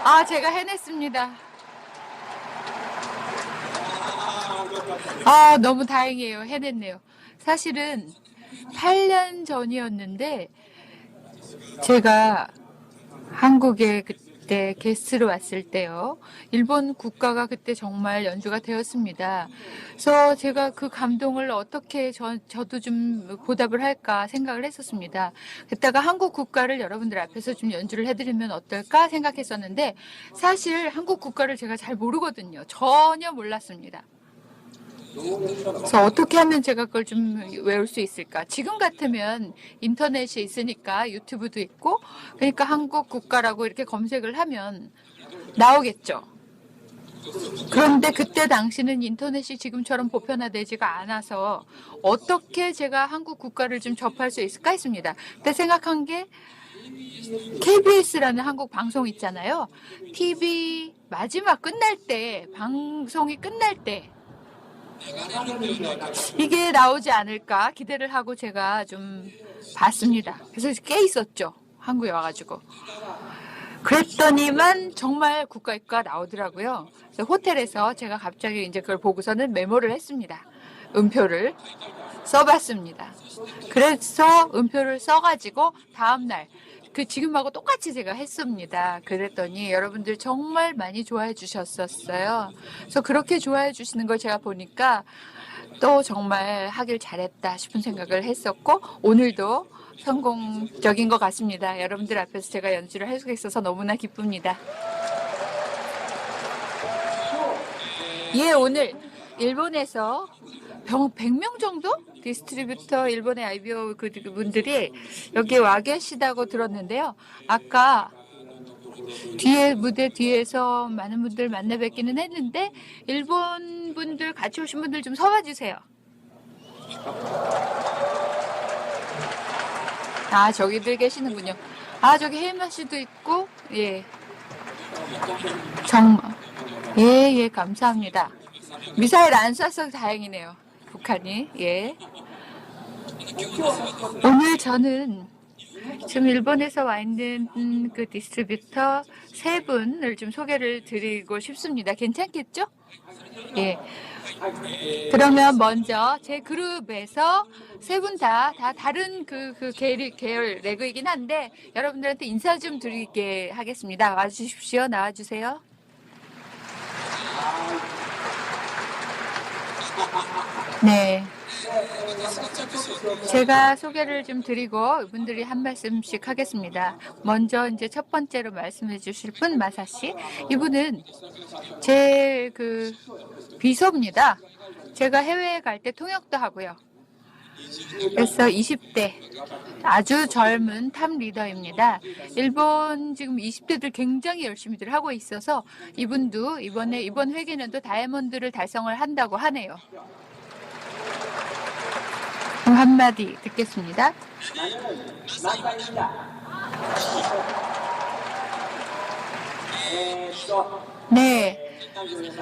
아, 제가 해냈습니다. 아, 너무 다행이에요. 해냈네요. 사실은 8년 전이었는데 제가 한국에 그때 게스트로 왔을 때요. 일본 국가가 그때 정말 연주가 되었습니다. 그래서 제가 그 감동을 어떻게 저도 좀 보답을 할까 생각을 했었습니다. 그때가 한국 국가를 여러분들 앞에서 좀 연주를 해드리면 어떨까 생각했었는데 사실 한국 국가를 제가 잘 모르거든요. 전혀 몰랐습니다. 그래서 어떻게 하면 제가 그걸 좀 외울 수 있을까? 지금 같으면 인터넷이 있으니까 유튜브도 있고, 그러니까 한국 국가라고 이렇게 검색을 하면 나오겠죠. 그런데 그때 당시는 인터넷이 지금처럼 보편화되지가 않아서 어떻게 제가 한국 국가를 좀 접할 수 있을까 했습니다. 그때 생각한 게 KBS라는 한국 방송 있잖아요. TV 마지막 끝날 때, 방송이 끝날 때 이게 나오지 않을까 기대를 하고 제가 좀 봤습니다. 그래서 꽤 있었죠. 한국에 와가지고. 그랬더니만 정말 국가가 나오더라고요. 그래서 호텔에서 제가 갑자기 이제 그걸 보고서는 메모를 했습니다. 음표를 써봤습니다. 그래서 음표를 써가지고 다음날 그 지금하고 똑같이 제가 했습니다. 그랬더니 여러분들 정말 많이 좋아해 주셨었어요. 그래서 그렇게 좋아해 주시는 걸 제가 보니까 또 정말 하길 잘했다 싶은 생각을 했었고 오늘도 성공적인 것 같습니다. 여러분들 앞에서 제가 연주를 할 수 있어서 너무나 기쁩니다. 예, 오늘 일본에서 100명 정도? 디스트리뷰터 일본의 IBO 그분들이 여기 와 계시다고 들었는데요. 아까 뒤에 무대 뒤에서 많은 분들 만나 뵙기는 했는데 일본 분들 같이 오신 분들 좀 서봐 주세요. 아, 저기들 계시는군요. 아, 저기 혜마 씨도 있고, 예. 정말. 예, 예, 감사합니다. 미사일 안 쏴서 다행이네요. 북한이, 예. 오늘 저는 지금 일본에서 와 있는 그 디스트리뷰터 세 분을 좀 소개를 드리고 싶습니다. 괜찮겠죠? 예. 그러면 먼저 제 그룹에서 세 분 다 다른 계열 레그이긴 한데 여러분들한테 인사 좀 드리게 하겠습니다. 와주십시오. 나와주세요. 네. 제가 소개를 좀 드리고 이분들이 한 말씀씩 하겠습니다. 먼저 이제 첫 번째로 말씀해 주실 분 마사 씨. 이분은 제 그 비서입니다. 제가 해외에 갈 때 통역도 하고요. 그래서 20대 아주 젊은 탑 리더입니다. 일본 지금 20대들 굉장히 열심히들 하고 있어서 이분도 이번 회기는또 다이아몬드를 달성을 한다고 하네요. 한마디 듣겠습니다. 네.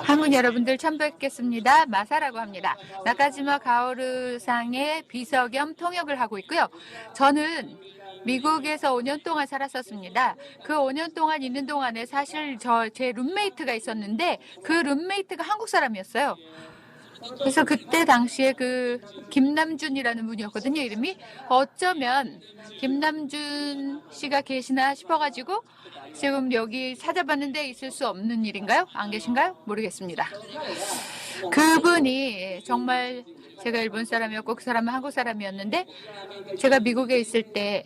한국 여러분들 처음 뵙겠습니다. 마사라고 합니다. 나카지마 가오르상의 비서 겸 통역을 하고 있고요. 저는 미국에서 5년 동안 살았었습니다. 그 5년 동안 있는 동안에 사실 제 룸메이트가 있었는데 그 룸메이트가 한국 사람이었어요. 그래서 그때 당시에 그 김남준이라는 분이었거든요. 이름이 어쩌면 김남준 씨가 계시나 싶어가지고 지금 여기 찾아봤는데 있을 수 없는 일인가요? 안 계신가요? 모르겠습니다. 그분이 정말 제가 일본 사람이었고 그 사람은 한국 사람이었는데 제가 미국에 있을 때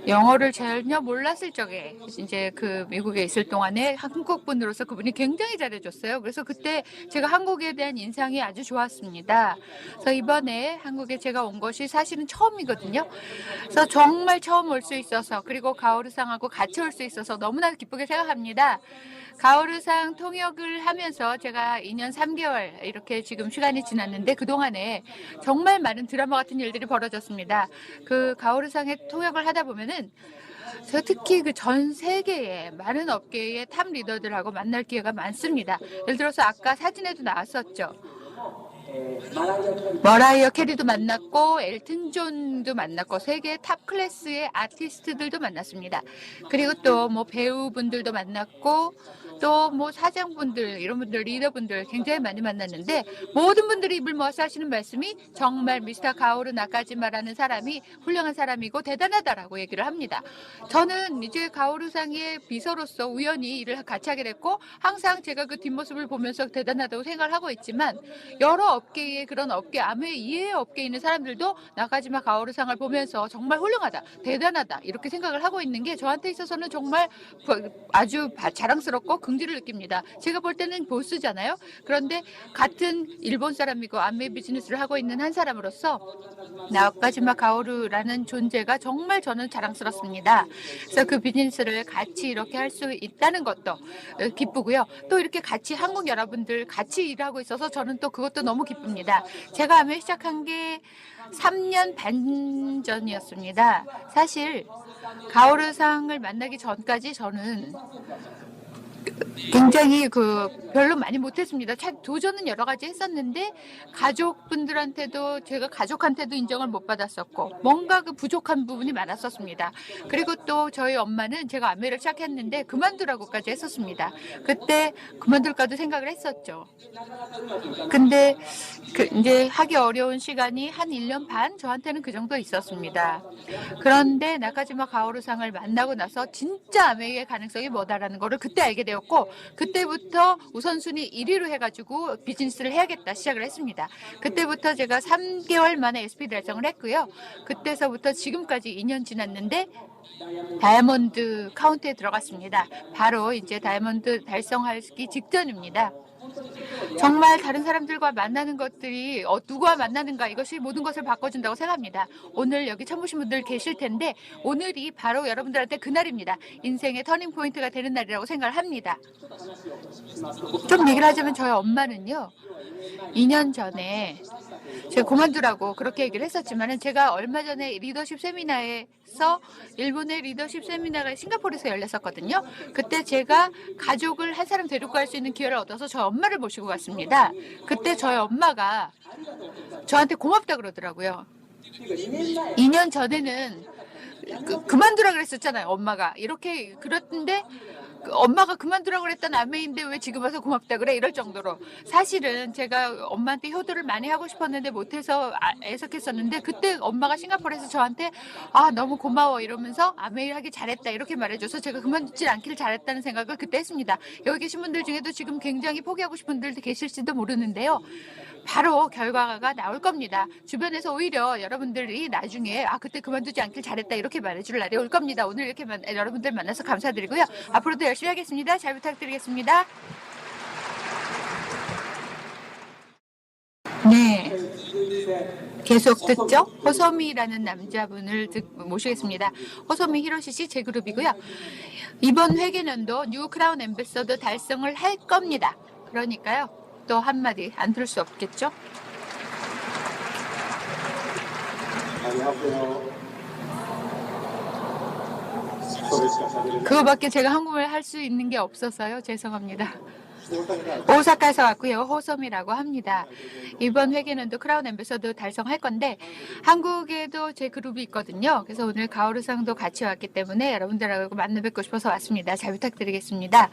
영어를 전혀 몰랐을 적에 이제 그 미국에 있을 동안에 한국 분으로서 그분이 굉장히 잘해줬어요. 그래서 그때 제가 한국에 대한 인상이 아주 좋았습니다. 그래서 이번에 한국에 제가 온 것이 사실은 처음이거든요. 그래서 정말 처음 올 수 있어서 그리고 가오르상하고 같이 올 수 있어서 너무나 기쁘게 생각합니다. 가오르상 통역을 하면서 제가 2년 3개월 이렇게 지금 시간이 지났는데 그동안에 정말 많은 드라마 같은 일들이 벌어졌습니다. 그 가오르상의 통역을 하다 보면은 저 특히 그 전 세계의 많은 업계의 탑 리더들하고 만날 기회가 많습니다. 예를 들어서 아까 사진에도 나왔었죠. 머라이어 캐리도 만났고 엘튼 존도 만났고 세계 탑 클래스의 아티스트들도 만났습니다. 그리고 또 뭐 배우분들도 만났고 또 뭐 사장분들 이런 분들 리더분들 굉장히 많이 만났는데 모든 분들이 입을 모아서 하시는 말씀이 정말 미스터 가오루 나카지마라는 사람이 훌륭한 사람이고 대단하다라고 얘기를 합니다. 저는 이제 가오루상의 비서로서 우연히 일을 같이 하게 됐고 항상 제가 그 뒷모습을 보면서 대단하다고 생각을 하고 있지만 여러 업계의 그런 업계 아메 이해 업계에 있는 사람들도 나카지마 가오루상을 보면서 정말 훌륭하다 대단하다 이렇게 생각을 하고 있는 게 저한테 있어서는 정말 아주 자랑스럽고 긍지를 느낍니다. 제가 볼 때는 보스잖아요. 그런데 같은 일본 사람이고 아메 비즈니스를 하고 있는 한 사람으로서 나카지마 가오루라는 존재가 정말 저는 자랑스럽습니다. 그래서 그 비즈니스를 같이 이렇게 할 수 있다는 것도 기쁘고요. 또 이렇게 같이 한국 여러분들 같이 일하고 있어서 저는 또 그것도 너무 기쁩니다. 제가 아메 시작한 게 3년 반 전이었습니다. 사실 가오르상을 만나기 전까지 저는 굉장히 별로 많이 못했습니다. 도전은 여러 가지 했었는데 가족분들한테도 제가 가족한테도 인정을 못 받았었고 뭔가 그 부족한 부분이 많았었습니다. 그리고 또 저희 엄마는 제가 아메를 시작했는데 그만두라고까지 했었습니다. 그때 그만둘까도 생각을 했었죠. 근데 이제 하기 어려운 시간이 한 1년 반 저한테는 그 정도 있었습니다. 그런데 나카지마 가오루상을 만나고 나서 진짜 아메의 가능성이 뭐다라는 거를 그때 알게 되었고 그때부터 우선순위 1위로 해가지고 비즈니스를 해야겠다 시작을 했습니다. 그때부터 제가 3개월 만에 SP 달성을 했고요. 그때서부터 지금까지 2년 지났는데 다이아몬드 카운트에 들어갔습니다. 바로 이제 다이아몬드 달성하기 직전입니다. 정말 다른 사람들과 만나는 것들이 누구와 만나는가 이것이 모든 것을 바꿔준다고 생각합니다. 오늘 여기 처음 보신 분들 계실 텐데 오늘이 바로 여러분들한테 그날입니다. 인생의 터닝 포인트가 되는 날이라고 생각을 합니다. 좀 얘기를 하자면 저희 엄마는요. 2년 전에 제가 그만두라고 그렇게 얘기를 했었지만 제가 얼마 전에 리더십 세미나에서 일본의 리더십 세미나가 싱가포르에서 열렸었거든요. 그때 제가 가족을 한 사람 데리고 갈 수 있는 기회를 얻어서 저희 엄마를 모시고 갔습니다. 그때 저희 엄마가 저한테 고맙다 그러더라고요. 2년 전에는 그만두라 그랬었잖아요. 엄마가 이렇게 그랬는데 엄마가 그만두라고 그랬던 아메인데 왜 지금 와서 고맙다 그래 이럴 정도로 사실은 제가 엄마한테 효도를 많이 하고 싶었는데 못해서 애석했었는데 그때 엄마가 싱가포르에서 저한테 너무 고마워 이러면서 아메 하기 잘했다 이렇게 말해줘서 제가 그만두지 않기를 잘했다는 생각을 그때 했습니다. 여기 계신 분들 중에도 지금 굉장히 포기하고 싶은 분들 계실지도 모르는데요. 바로 결과가 나올 겁니다. 주변에서 오히려 여러분들이 나중에 그때 그만두지 않길 잘했다 이렇게 말해줄 날이 올 겁니다. 오늘 이렇게 여러분들 만나서 감사드리고요. 앞으로도 열심히 하겠습니다. 잘 부탁드리겠습니다. 네. 계속 듣죠? 호소미라는 남자분을 모시겠습니다. 호소미 히로시 씨 제 그룹이고요. 이번 회계년도 뉴 크라운 앰베서더 달성을 할 겁니다. 그러니까요. 또 한마디 안 들을 수 없겠죠? 그거밖에 제가 한국말 할 수 있는 게 없어서요. 죄송합니다. 오사카에서 왔고요. 호소미라고 합니다. 이번 회계년도 크라운 앰베서더 달성할 건데 한국에도 제 그룹이 있거든요. 그래서 오늘 가오르상도 같이 왔기 때문에 여러분들하고 만나 뵙고 싶어서 왔습니다. 잘 부탁드리겠습니다.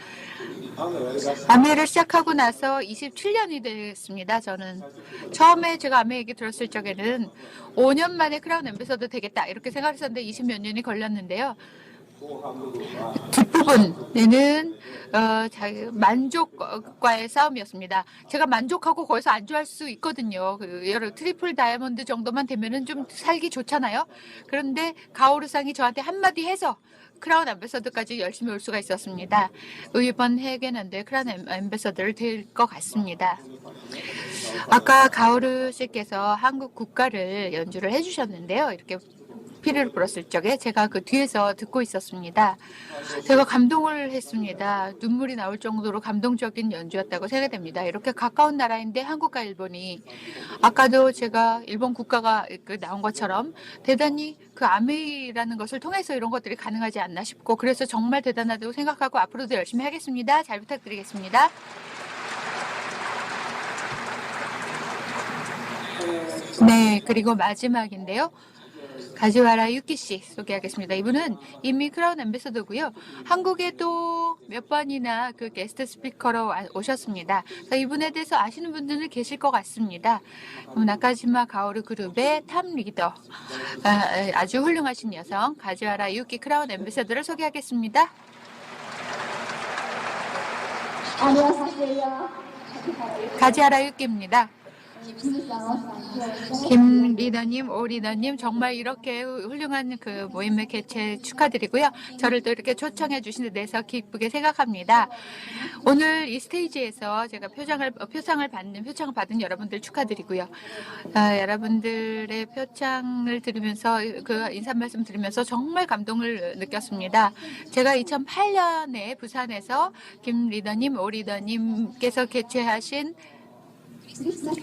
아메를 시작하고 나서 27년이 됐습니다. 저는 처음에 제가 아메 얘기 들었을 적에는 5년 만에 크라운 앰베서더 되겠다 이렇게 생각했었는데 20몇 년이 걸렸는데요. 뒷부분에는 만족과의 싸움이었습니다. 제가 만족하고 거기서 안주할 수 있거든요. 여러 트리플 다이아몬드 정도만 되면은 좀 살기 좋잖아요. 그런데 가오르상이 저한테 한마디 해서 크라운 앰베서더까지 열심히 올 수가 있었습니다. 이번 회계년도에 크라운 앰베서더를 될 것 같습니다. 아까 가오르 씨께서 한국 국가를 연주를 해주셨는데요. 이렇게 피를 불었을 적에 제가 그 뒤에서 듣고 있었습니다. 제가 감동을 했습니다. 눈물이 나올 정도로 감동적인 연주였다고 생각됩니다. 이렇게 가까운 나라인데 한국과 일본이 아까도 제가 일본 국가가 나온 것처럼 대단히 그 아메이라는 것을 통해서 이런 것들이 가능하지 않나 싶고 그래서 정말 대단하다고 생각하고 앞으로도 열심히 하겠습니다. 잘 부탁드리겠습니다. 네, 그리고 마지막인데요. 가지와라 유키 씨 소개하겠습니다. 이분은 이미 크라운 앰베서더고요. 한국에도 몇 번이나 그 게스트 스피커로 오셨습니다. 그래서 이분에 대해서 아시는 분들은 계실 것 같습니다. 나카지마 가오루 그룹의 탑 리더, 아주 훌륭하신 여성 가지와라 유키 크라운 앰베서더를 소개하겠습니다. 안녕하세요. 가지와라 유키입니다. 김 리더님, 오 리더님 정말 이렇게 훌륭한 그 모임의 개최 축하드리고요. 저를 또 이렇게 초청해 주신 데 대해서 기쁘게 생각합니다. 오늘 이 스테이지에서 제가 표창을 받은 여러분들 축하드리고요. 여러분들의 표창을 들으면서 그 인사 말씀 들으면서 정말 감동을 느꼈습니다. 제가 2008년에 부산에서 김 리더님, 오 리더님께서 개최하신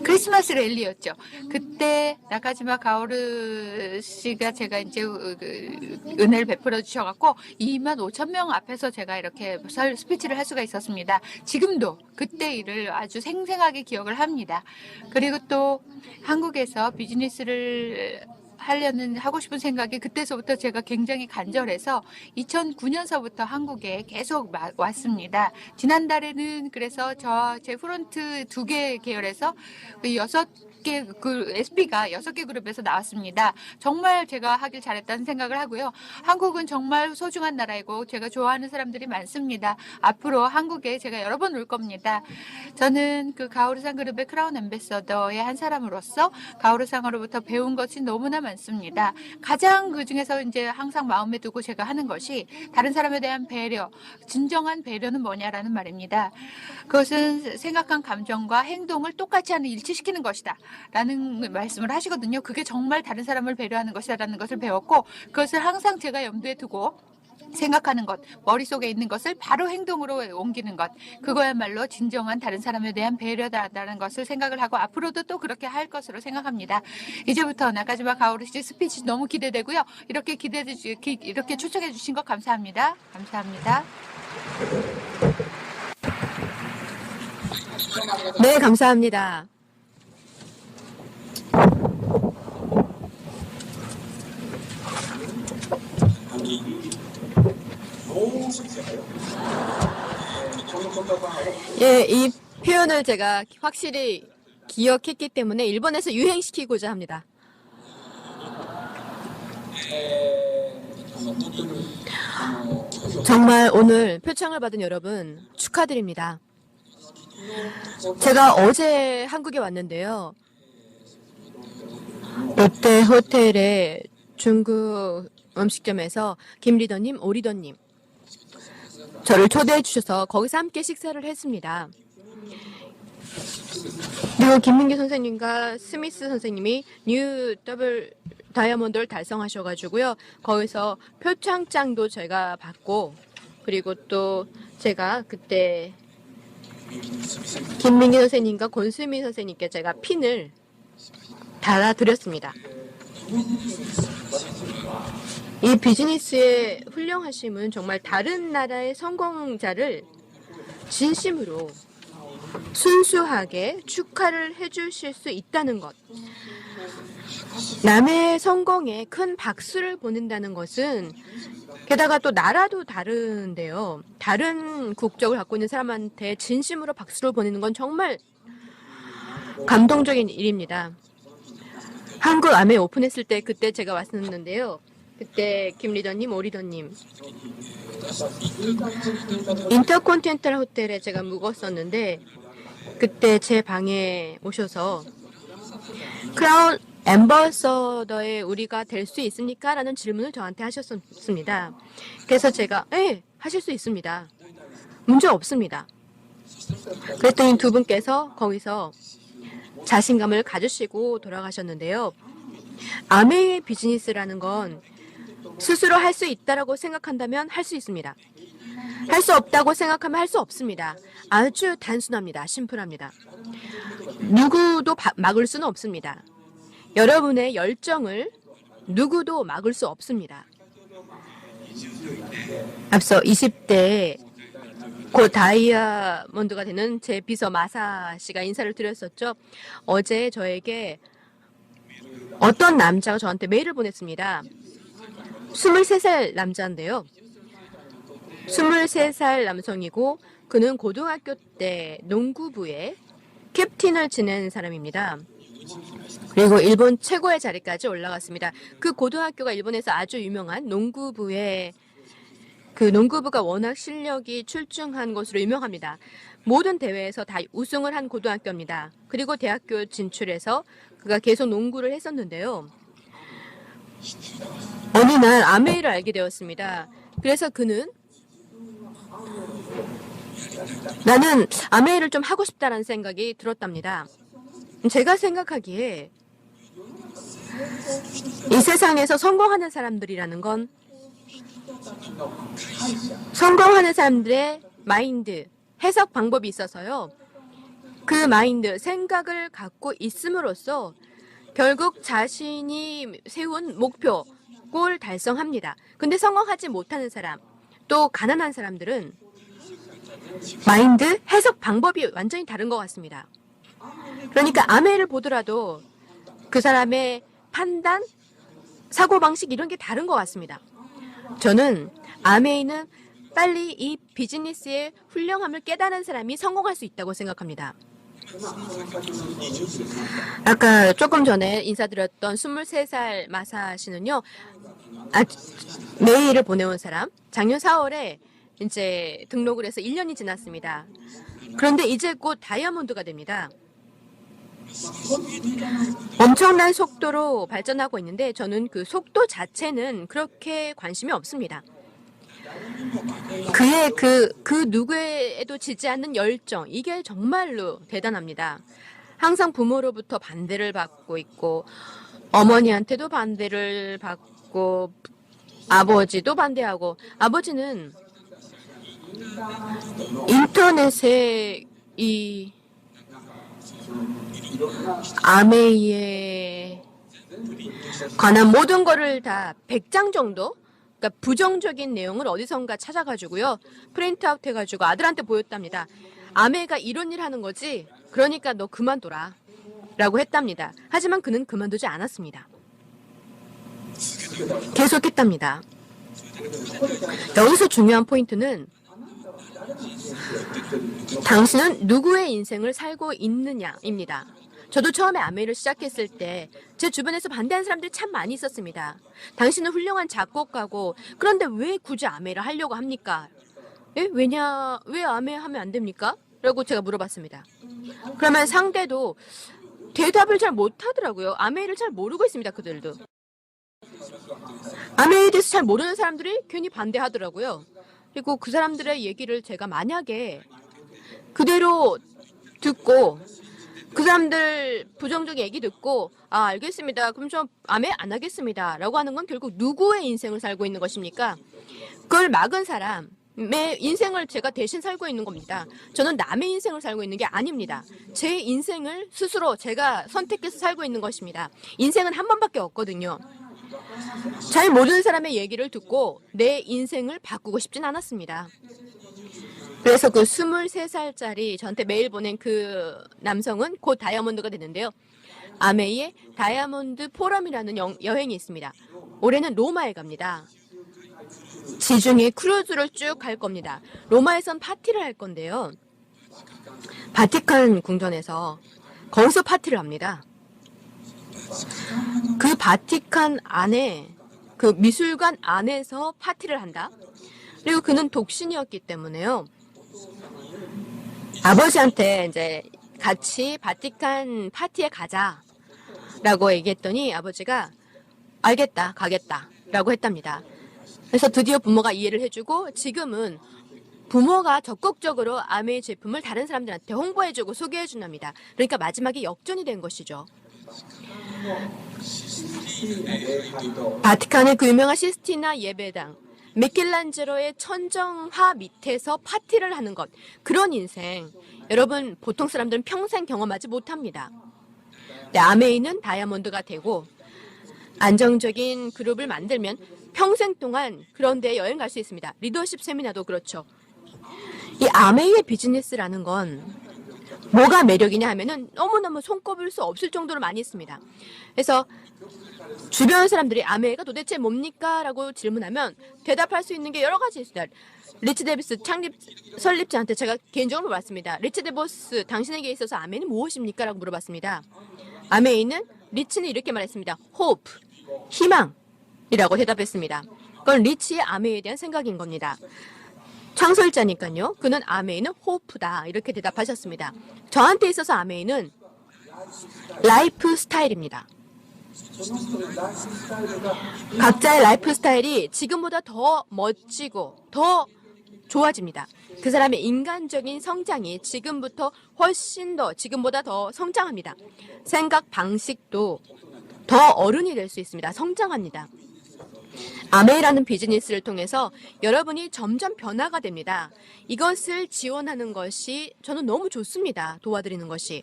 크리스마스 랠리였죠. 그때 나카지마 가오르 씨가 제가 이제 은혜를 베풀어 주셔갖고 2만 5천 명 앞에서 제가 이렇게 스피치를 할 수가 있었습니다. 지금도 그때 일을 아주 생생하게 기억을 합니다. 그리고 또 한국에서 비즈니스를 하고 싶은 생각이 그때서부터 제가 굉장히 간절해서 2009년서부터 한국에 계속 왔습니다. 지난달에는 그래서 제 프론트 2개 계열에서 6개 SP가 6개 그룹에서 나왔습니다. 정말 제가 하길 잘했다는 생각을 하고요. 한국은 정말 소중한 나라이고 제가 좋아하는 사람들이 많습니다. 앞으로 한국에 제가 여러 번 올 겁니다. 저는 그 가오르상 그룹의 크라운 앰베서더의 한 사람으로서 가오르상으로부터 배운 것이 너무나 많습니다. 가장 그 중에서 이제 항상 마음에 두고 제가 하는 것이 다른 사람에 대한 배려, 진정한 배려는 뭐냐라는 말입니다. 그것은 생각한 감정과 행동을 똑같이 하는 일치시키는 것이다 라는 말씀을 하시거든요. 그게 정말 다른 사람을 배려하는 것이라는 것을 배웠고 그것을 항상 제가 염두에 두고 생각하는 것, 머릿속에 있는 것을 바로 행동으로 옮기는 것, 그거야말로 진정한 다른 사람에 대한 배려다라는 것을 생각을 하고 앞으로도 또 그렇게 할 것으로 생각합니다. 이제부터 나카지마 가오루 씨 스피치 너무 기대되고요. 이렇게 이렇게 초청해 주신 것 감사합니다. 감사합니다. 네, 감사합니다. 예, 이 표현을 제가 확실히 기억했기 때문에 일본에서 유행시키고자 합니다. 정말 오늘 표창을 받은 여러분 축하드립니다. 제가 어제 한국에 왔는데요. 롯데 호텔의 중국 음식점에서 김 리더님, 오 리더님 저를 초대해 주셔서 거기서 함께 식사를 했습니다. 그리고 김민기 선생님과 스미스 선생님이 뉴 더블 다이아몬드를 달성하셔가지고요. 거기서 표창장도 제가 받고 그리고 또 제가 그때 김민기 선생님과 권수미 선생님께 제가 핀을 달아드렸습니다. 이 비즈니스의 훌륭하심은 정말 다른 나라의 성공자를 진심으로 순수하게 축하를 해주실 수 있다는 것. 남의 성공에 큰 박수를 보낸다는 것은 게다가 또 나라도 다른데요. 다른 국적을 갖고 있는 사람한테 진심으로 박수를 보내는 건 정말 감동적인 일입니다. 한국 아메 오픈했을 때 그때 제가 왔었는데요. 그때 김 리더님, 오 리더님 인터콘티넨탈 호텔에 제가 묵었었는데 그때 제 방에 오셔서 크라운 앰버서더에 우리가 될 수 있습니까? 라는 질문을 저한테 하셨습니다. 그래서 제가 네, 하실 수 있습니다. 문제 없습니다. 그랬더니 두 분께서 거기서 자신감을 가지시고 돌아가셨는데요. 아메의 비즈니스라는 건 스스로 할 수 있다라고 생각한다면 할 수 있습니다. 할 수 없다고 생각하면 할 수 없습니다. 아주 단순합니다. 심플합니다. 누구도 막을 수는 없습니다. 여러분의 열정을 누구도 막을 수 없습니다. 앞서 20대에 곧 다이아몬드가 되는 제 비서 마사 씨가 인사를 드렸었죠. 어제 저에게 어떤 남자가 저한테 메일을 보냈습니다. 23살 남자인데요. 23살 남성이고 그는 고등학교 때 농구부에 캡틴을 지낸 사람입니다. 그리고 일본 최고의 자리까지 올라갔습니다. 그 고등학교가 일본에서 아주 유명한 농구부의 그 농구부가 워낙 실력이 출중한 것으로 유명합니다. 모든 대회에서 다 우승을 한 고등학교입니다. 그리고 대학교 진출해서 그가 계속 농구를 했었는데요. 어느 날 아메이를 알게 되었습니다. 그래서 그는 나는 아메이를 좀 하고 싶다라는 생각이 들었답니다. 제가 생각하기에 이 세상에서 성공하는 사람들이라는 건 성공하는 사람들의 마인드, 해석 방법이 있어서요. 그 마인드, 생각을 갖고 있음으로써 결국 자신이 세운 목표, 골 달성합니다. 근데 성공하지 못하는 사람, 또 가난한 사람들은 마인드, 해석 방법이 완전히 다른 것 같습니다. 그러니까 아메를 보더라도 그 사람의 판단, 사고방식 이런 게 다른 것 같습니다. 저는 아메이는 빨리 이 비즈니스의 훌륭함을 깨달은 사람이 성공할 수 있다고 생각합니다. 아까 조금 전에 인사드렸던 23살 마사 씨는요, 메일을 보내온 사람, 작년 4월에 이제 등록을 해서 1년이 지났습니다. 그런데 이제 곧 다이아몬드가 됩니다. 엄청난 속도로 발전하고 있는데 저는 그 속도 자체는 그렇게 관심이 없습니다. 그의 그 누구에도 지지 않는 열정, 이게 정말로 대단합니다. 항상 부모로부터 반대를 받고 있고 어머니한테도 반대를 받고 아버지도 반대하고 아버지는 인터넷에 이 아메이에 관한 모든 거를 다 100장 정도, 그러니까 부정적인 내용을 어디선가 찾아가지고요, 프린트아웃 해가지고 아들한테 보였답니다. 아메이가 이런 일 하는 거지, 그러니까 너 그만둬라 라고 했답니다. 하지만 그는 그만두지 않았습니다. 계속했답니다. 여기서 중요한 포인트는 당신은 누구의 인생을 살고 있느냐입니다. 저도 처음에 아메이를 시작했을 때 제 주변에서 반대하는 사람들이 참 많이 있었습니다. 당신은 훌륭한 작곡가고 그런데 왜 굳이 아메이를 하려고 합니까? 왜 아메이 하면 안 됩니까? 라고 제가 물어봤습니다. 그러면 상대도 대답을 잘 못하더라고요. 아메이를 잘 모르고 있습니다. 그들도. 아메이에 대해서 잘 모르는 사람들이 괜히 반대하더라고요. 그리고 그 사람들의 얘기를 제가 만약에 그대로 듣고 그 사람들 부정적 얘기 듣고 알겠습니다. 그럼 저 아메 안 하겠습니다. 라고 하는 건 결국 누구의 인생을 살고 있는 것입니까? 그걸 막은 사람의 인생을 제가 대신 살고 있는 겁니다. 저는 남의 인생을 살고 있는 게 아닙니다. 제 인생을 스스로 제가 선택해서 살고 있는 것입니다. 인생은 한 번밖에 없거든요. 잘 모르는 사람의 얘기를 듣고 내 인생을 바꾸고 싶진 않았습니다. 그래서 그 23살짜리 저한테 메일 보낸 그 남성은 곧 다이아몬드가 되는데요. 아메이의 다이아몬드 포럼이라는 여행이 있습니다. 올해는 로마에 갑니다. 지중해 크루즈를 쭉 갈 겁니다. 로마에선 파티를 할 건데요. 바티칸 궁전에서 거기서 파티를 합니다. 그 바티칸 안에, 그 미술관 안에서 파티를 한다. 그리고 그는 독신이었기 때문에요. 아버지한테 이제 같이 바티칸 파티에 가자라고 얘기했더니 아버지가 알겠다, 가겠다라고 했답니다. 그래서 드디어 부모가 이해를 해주고 지금은 부모가 적극적으로 아메이 제품을 다른 사람들한테 홍보해주고 소개해준답니다. 그러니까 마지막에 역전이 된 것이죠. 바티칸의 그 유명한 시스티나 예배당, 미켈란젤로의 천정화 밑에서 파티를 하는 것, 그런 인생 여러분 보통 사람들은 평생 경험하지 못합니다. 아메이는 다이아몬드가 되고 안정적인 그룹을 만들면 평생 동안 그런 데 여행 갈 수 있습니다. 리더십 세미나도 그렇죠. 이 아메이의 비즈니스라는 건 뭐가 매력이냐 하면은 너무너무 손꼽을 수 없을 정도로 많이 있습니다. 그래서 주변 사람들이 아메이가 도대체 뭡니까? 라고 질문하면 대답할 수 있는 게 여러 가지 있습니다. 리치 데비스 설립자한테 제가 개인적으로 물어봤습니다. 리치 데비스, 당신에게 있어서 아메이는 무엇입니까? 라고 물어봤습니다. 아메이는, 리치는 이렇게 말했습니다. hope, 희망이라고 대답했습니다. 그건 리치의 아메이에 대한 생각인 겁니다. 창설자니까요. 그는 아메이는 호프다 이렇게 대답하셨습니다. 저한테 있어서 아메이는 라이프 스타일입니다. 각자의 라이프 스타일이 지금보다 더 멋지고 더 좋아집니다. 그 사람의 인간적인 성장이 지금부터 훨씬 더 지금보다 더 성장합니다. 생각 방식도 더 어른이 될 수 있습니다. 성장합니다. 아메이라는 비즈니스를 통해서 여러분이 점점 변화가 됩니다. 이것을 지원하는 것이 저는 너무 좋습니다. 도와드리는 것이.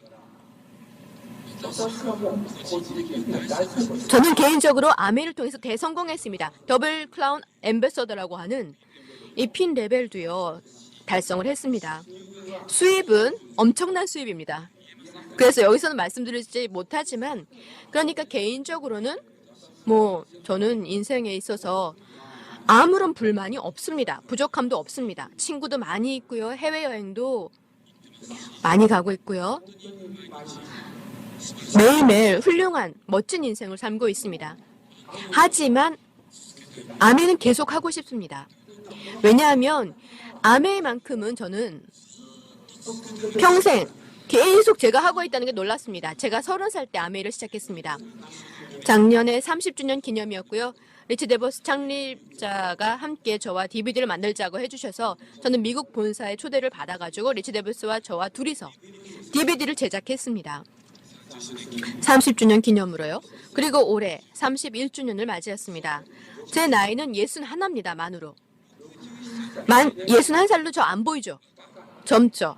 저는 개인적으로 아메이를 통해서 대성공했습니다. 더블 클라운 앰베서더라고 하는 이 핀 레벨도요. 달성을 했습니다. 수입은 엄청난 수입입니다. 그래서 여기서는 말씀드리지 못하지만 그러니까 개인적으로는 저는 인생에 있어서 아무런 불만이 없습니다. 부족함도 없습니다. 친구도 많이 있고요. 해외여행도 많이 가고 있고요. 매일매일 훌륭한 멋진 인생을 살고 있습니다. 하지만 아메이는 계속 하고 싶습니다. 왜냐하면 아메이만큼은 저는 평생 계속 제가 하고 있다는 게 놀랐습니다. 제가 30살 때 아메이를 시작했습니다. 작년에 30주년 기념이었고요. 리치 데버스 창립자가 함께 저와 DVD를 만들자고 해주셔서 저는 미국 본사의 초대를 받아가지고 리치 데버스와 저와 둘이서 DVD를 제작했습니다. 30주년 기념으로요. 그리고 올해 31주년을 맞이했습니다. 제 나이는 61입니다. 만으로. 61살로 저 안 보이죠? 젊죠?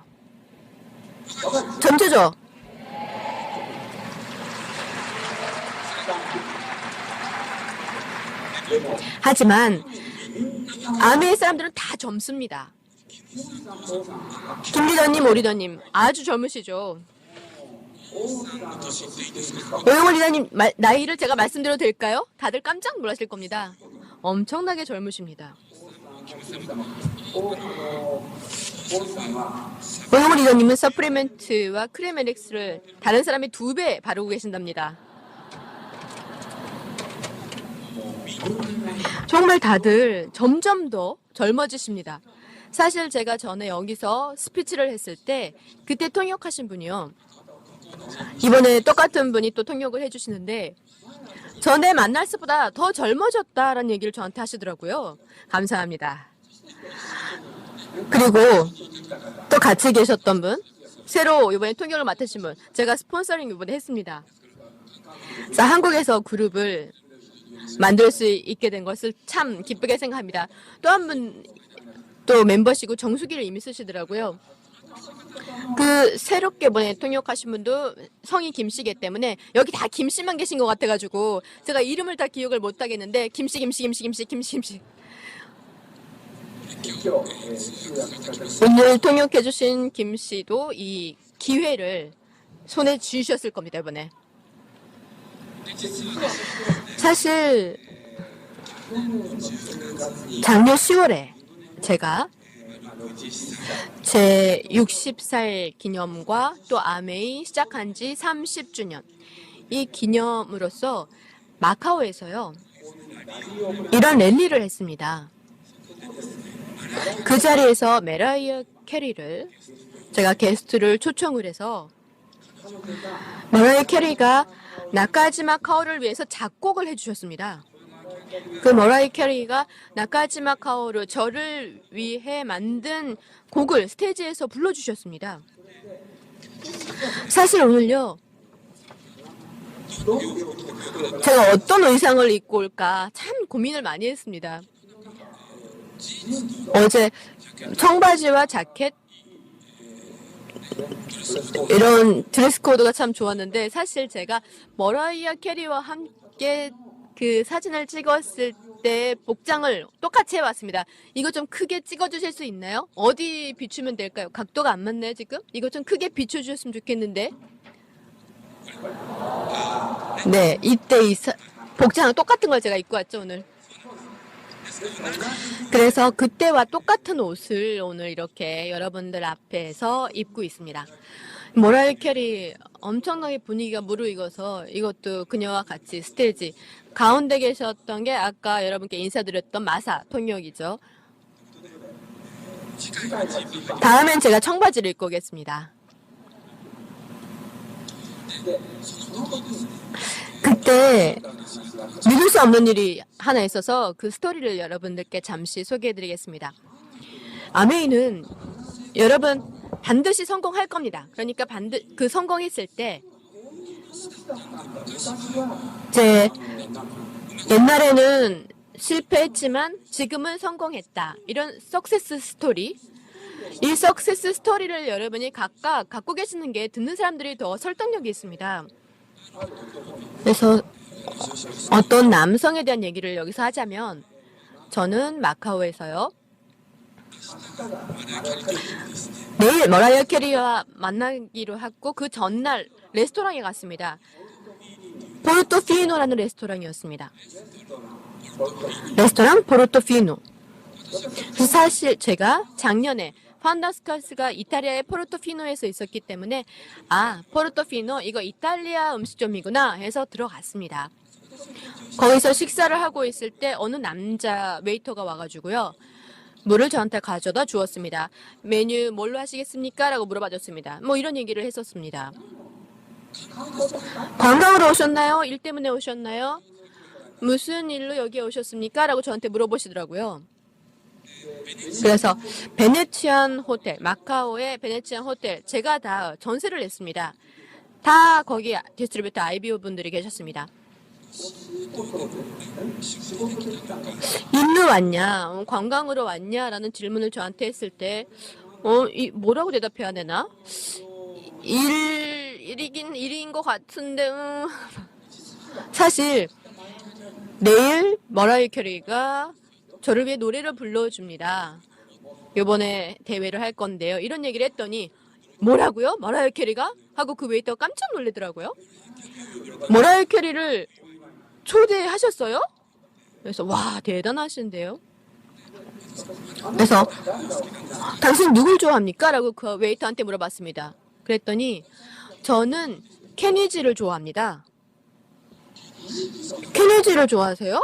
젊죠? 하지만 아메이 사람들은 다 젊습니다. 김 리더님, 오 리더님 아주 젊으시죠? 오영호 리더님 나이를 제가 말씀드려도 될까요? 다들 깜짝 놀라실 겁니다. 엄청나게 젊으십니다. 오영호 리더님은 서프리멘트와 크레메릭스를 다른 사람의 2배 바르고 계신답니다. 정말 다들 점점 더 젊어지십니다. 사실 제가 전에 여기서 스피치를 했을 때 그때 통역하신 분이요. 이번에 똑같은 분이 또 통역을 해주시는데 전에 만날 때보다 더 젊어졌다라는 얘기를 저한테 하시더라고요. 감사합니다. 그리고 또 같이 계셨던 분, 새로 이번에 통역을 맡으신 분, 제가 스폰서링 이번에 했습니다. 그래서 한국에서 그룹을 만들 수 있게 된 것을 참 기쁘게 생각합니다. 또 한 분 또 멤버시고 정수기를 이미 쓰시더라고요. 그 새롭게 이번에 통역하신 분도 성이 김씨기 때문에 여기 다 김씨만 계신 것 같아가지고 제가 이름을 다 기억을 못 하겠는데 김씨. 오늘 통역해주신 김씨도 이 기회를 손에 쥐셨을 겁니다. 이번에. 사실 작년 10월에 제가 제 60살 기념과 또 아메이 시작한 지 30주년 이 기념으로서 마카오에서요 이런 랠리를 했습니다. 그 자리에서 메라이어 캐리를 제가 게스트를 초청을 해서 메라이어 캐리가 나카지마 카오를 위해서 작곡을 해주셨습니다. 그 머라이 캐리가 나카지마 카오루 저를 위해 만든 곡을 스테이지에서 불러주셨습니다. 사실 오늘요 제가 어떤 의상을 입고 올까 참 고민을 많이 했습니다. 어제 청바지와 자켓 이런 드레스 코드가 참 좋았는데 사실 제가 머라이어 캐리와 함께 그 사진을 찍었을 때 복장을 똑같이 해왔습니다. 이거 좀 크게 찍어주실 수 있나요? 어디 비추면 될까요? 각도가 안 맞나요, 지금? 이거 좀 크게 비춰주셨으면 좋겠는데. 네, 이때 복장은 똑같은 걸 제가 입고 왔죠, 오늘. 그래서 그때와 똑같은 옷을 오늘 이렇게 여러분들 앞에서 입고 있습니다. 모라이어 캐리 엄청나게 분위기가 무르익어서 이것도 그녀와 같이 스테이지 가운데 계셨던 게 아까 여러분께 인사드렸던 마사 통역이죠. 다음엔 제가 청바지를 입고 오겠습니다. 그때 믿을 수 없는 일이 하나 있어서 그 스토리를 여러분들께 잠시 소개해드리겠습니다. 아메이는 여러분 반드시 성공할 겁니다. 그러니까 그 성공했을 때 제 옛날에는 실패했지만 지금은 성공했다. 이런 석세스 스토리. 이 석세스 스토리를 여러분이 각각 갖고 계시는 게 듣는 사람들이 더 설득력이 있습니다. 그래서 어떤 남성에 대한 얘기를 여기서 하자면 저는 마카오에서요. 내일 머라이어 캐리와 만나기로 했고 그 전날 레스토랑에 갔습니다. 포르토피노라는 레스토랑이었습니다. 레스토랑 포르토피노. 사실 제가 작년에 판다스카스가 이탈리아의 포르토피노에서 있었기 때문에 포르토피노 이거 이탈리아 음식점이구나 해서 들어갔습니다. 거기서 식사를 하고 있을 때 어느 남자 웨이터가 와가지고요. 물을 저한테 가져다 주었습니다. 메뉴 뭘로 하시겠습니까? 라고 물어봐줬습니다. 뭐 이런 얘기를 했었습니다. 관광으로 오셨나요? 일 때문에 오셨나요? 무슨 일로 여기에 오셨습니까? 라고 저한테 물어보시더라고요. 그래서 베네치안 호텔, 마카오의 베네치안 호텔 제가 다 전세를 냈습니다. 다 거기 디스트리뷰터 IBO 분들이 계셨습니다. 일로 왔냐, 관광으로 왔냐라는 질문을 저한테 했을 때 뭐라고 대답해야 되나? 일이긴 일인 것 같은데 사실 내일 머라이어 캐리가 저를 위해 노래를 불러줍니다. 이번에 대회를 할 건데요. 이런 얘기를 했더니 뭐라고요? 머라이어 캐리가? 하고 그 웨이터가 깜짝 놀라더라고요. 머라이어 캐리를 초대하셨어요? 그래서 와 대단하신데요. 그래서 당신 누굴 좋아합니까? 라고 그 웨이터한테 물어봤습니다. 그랬더니 저는 케니지를 좋아합니다. 케니지를 좋아하세요?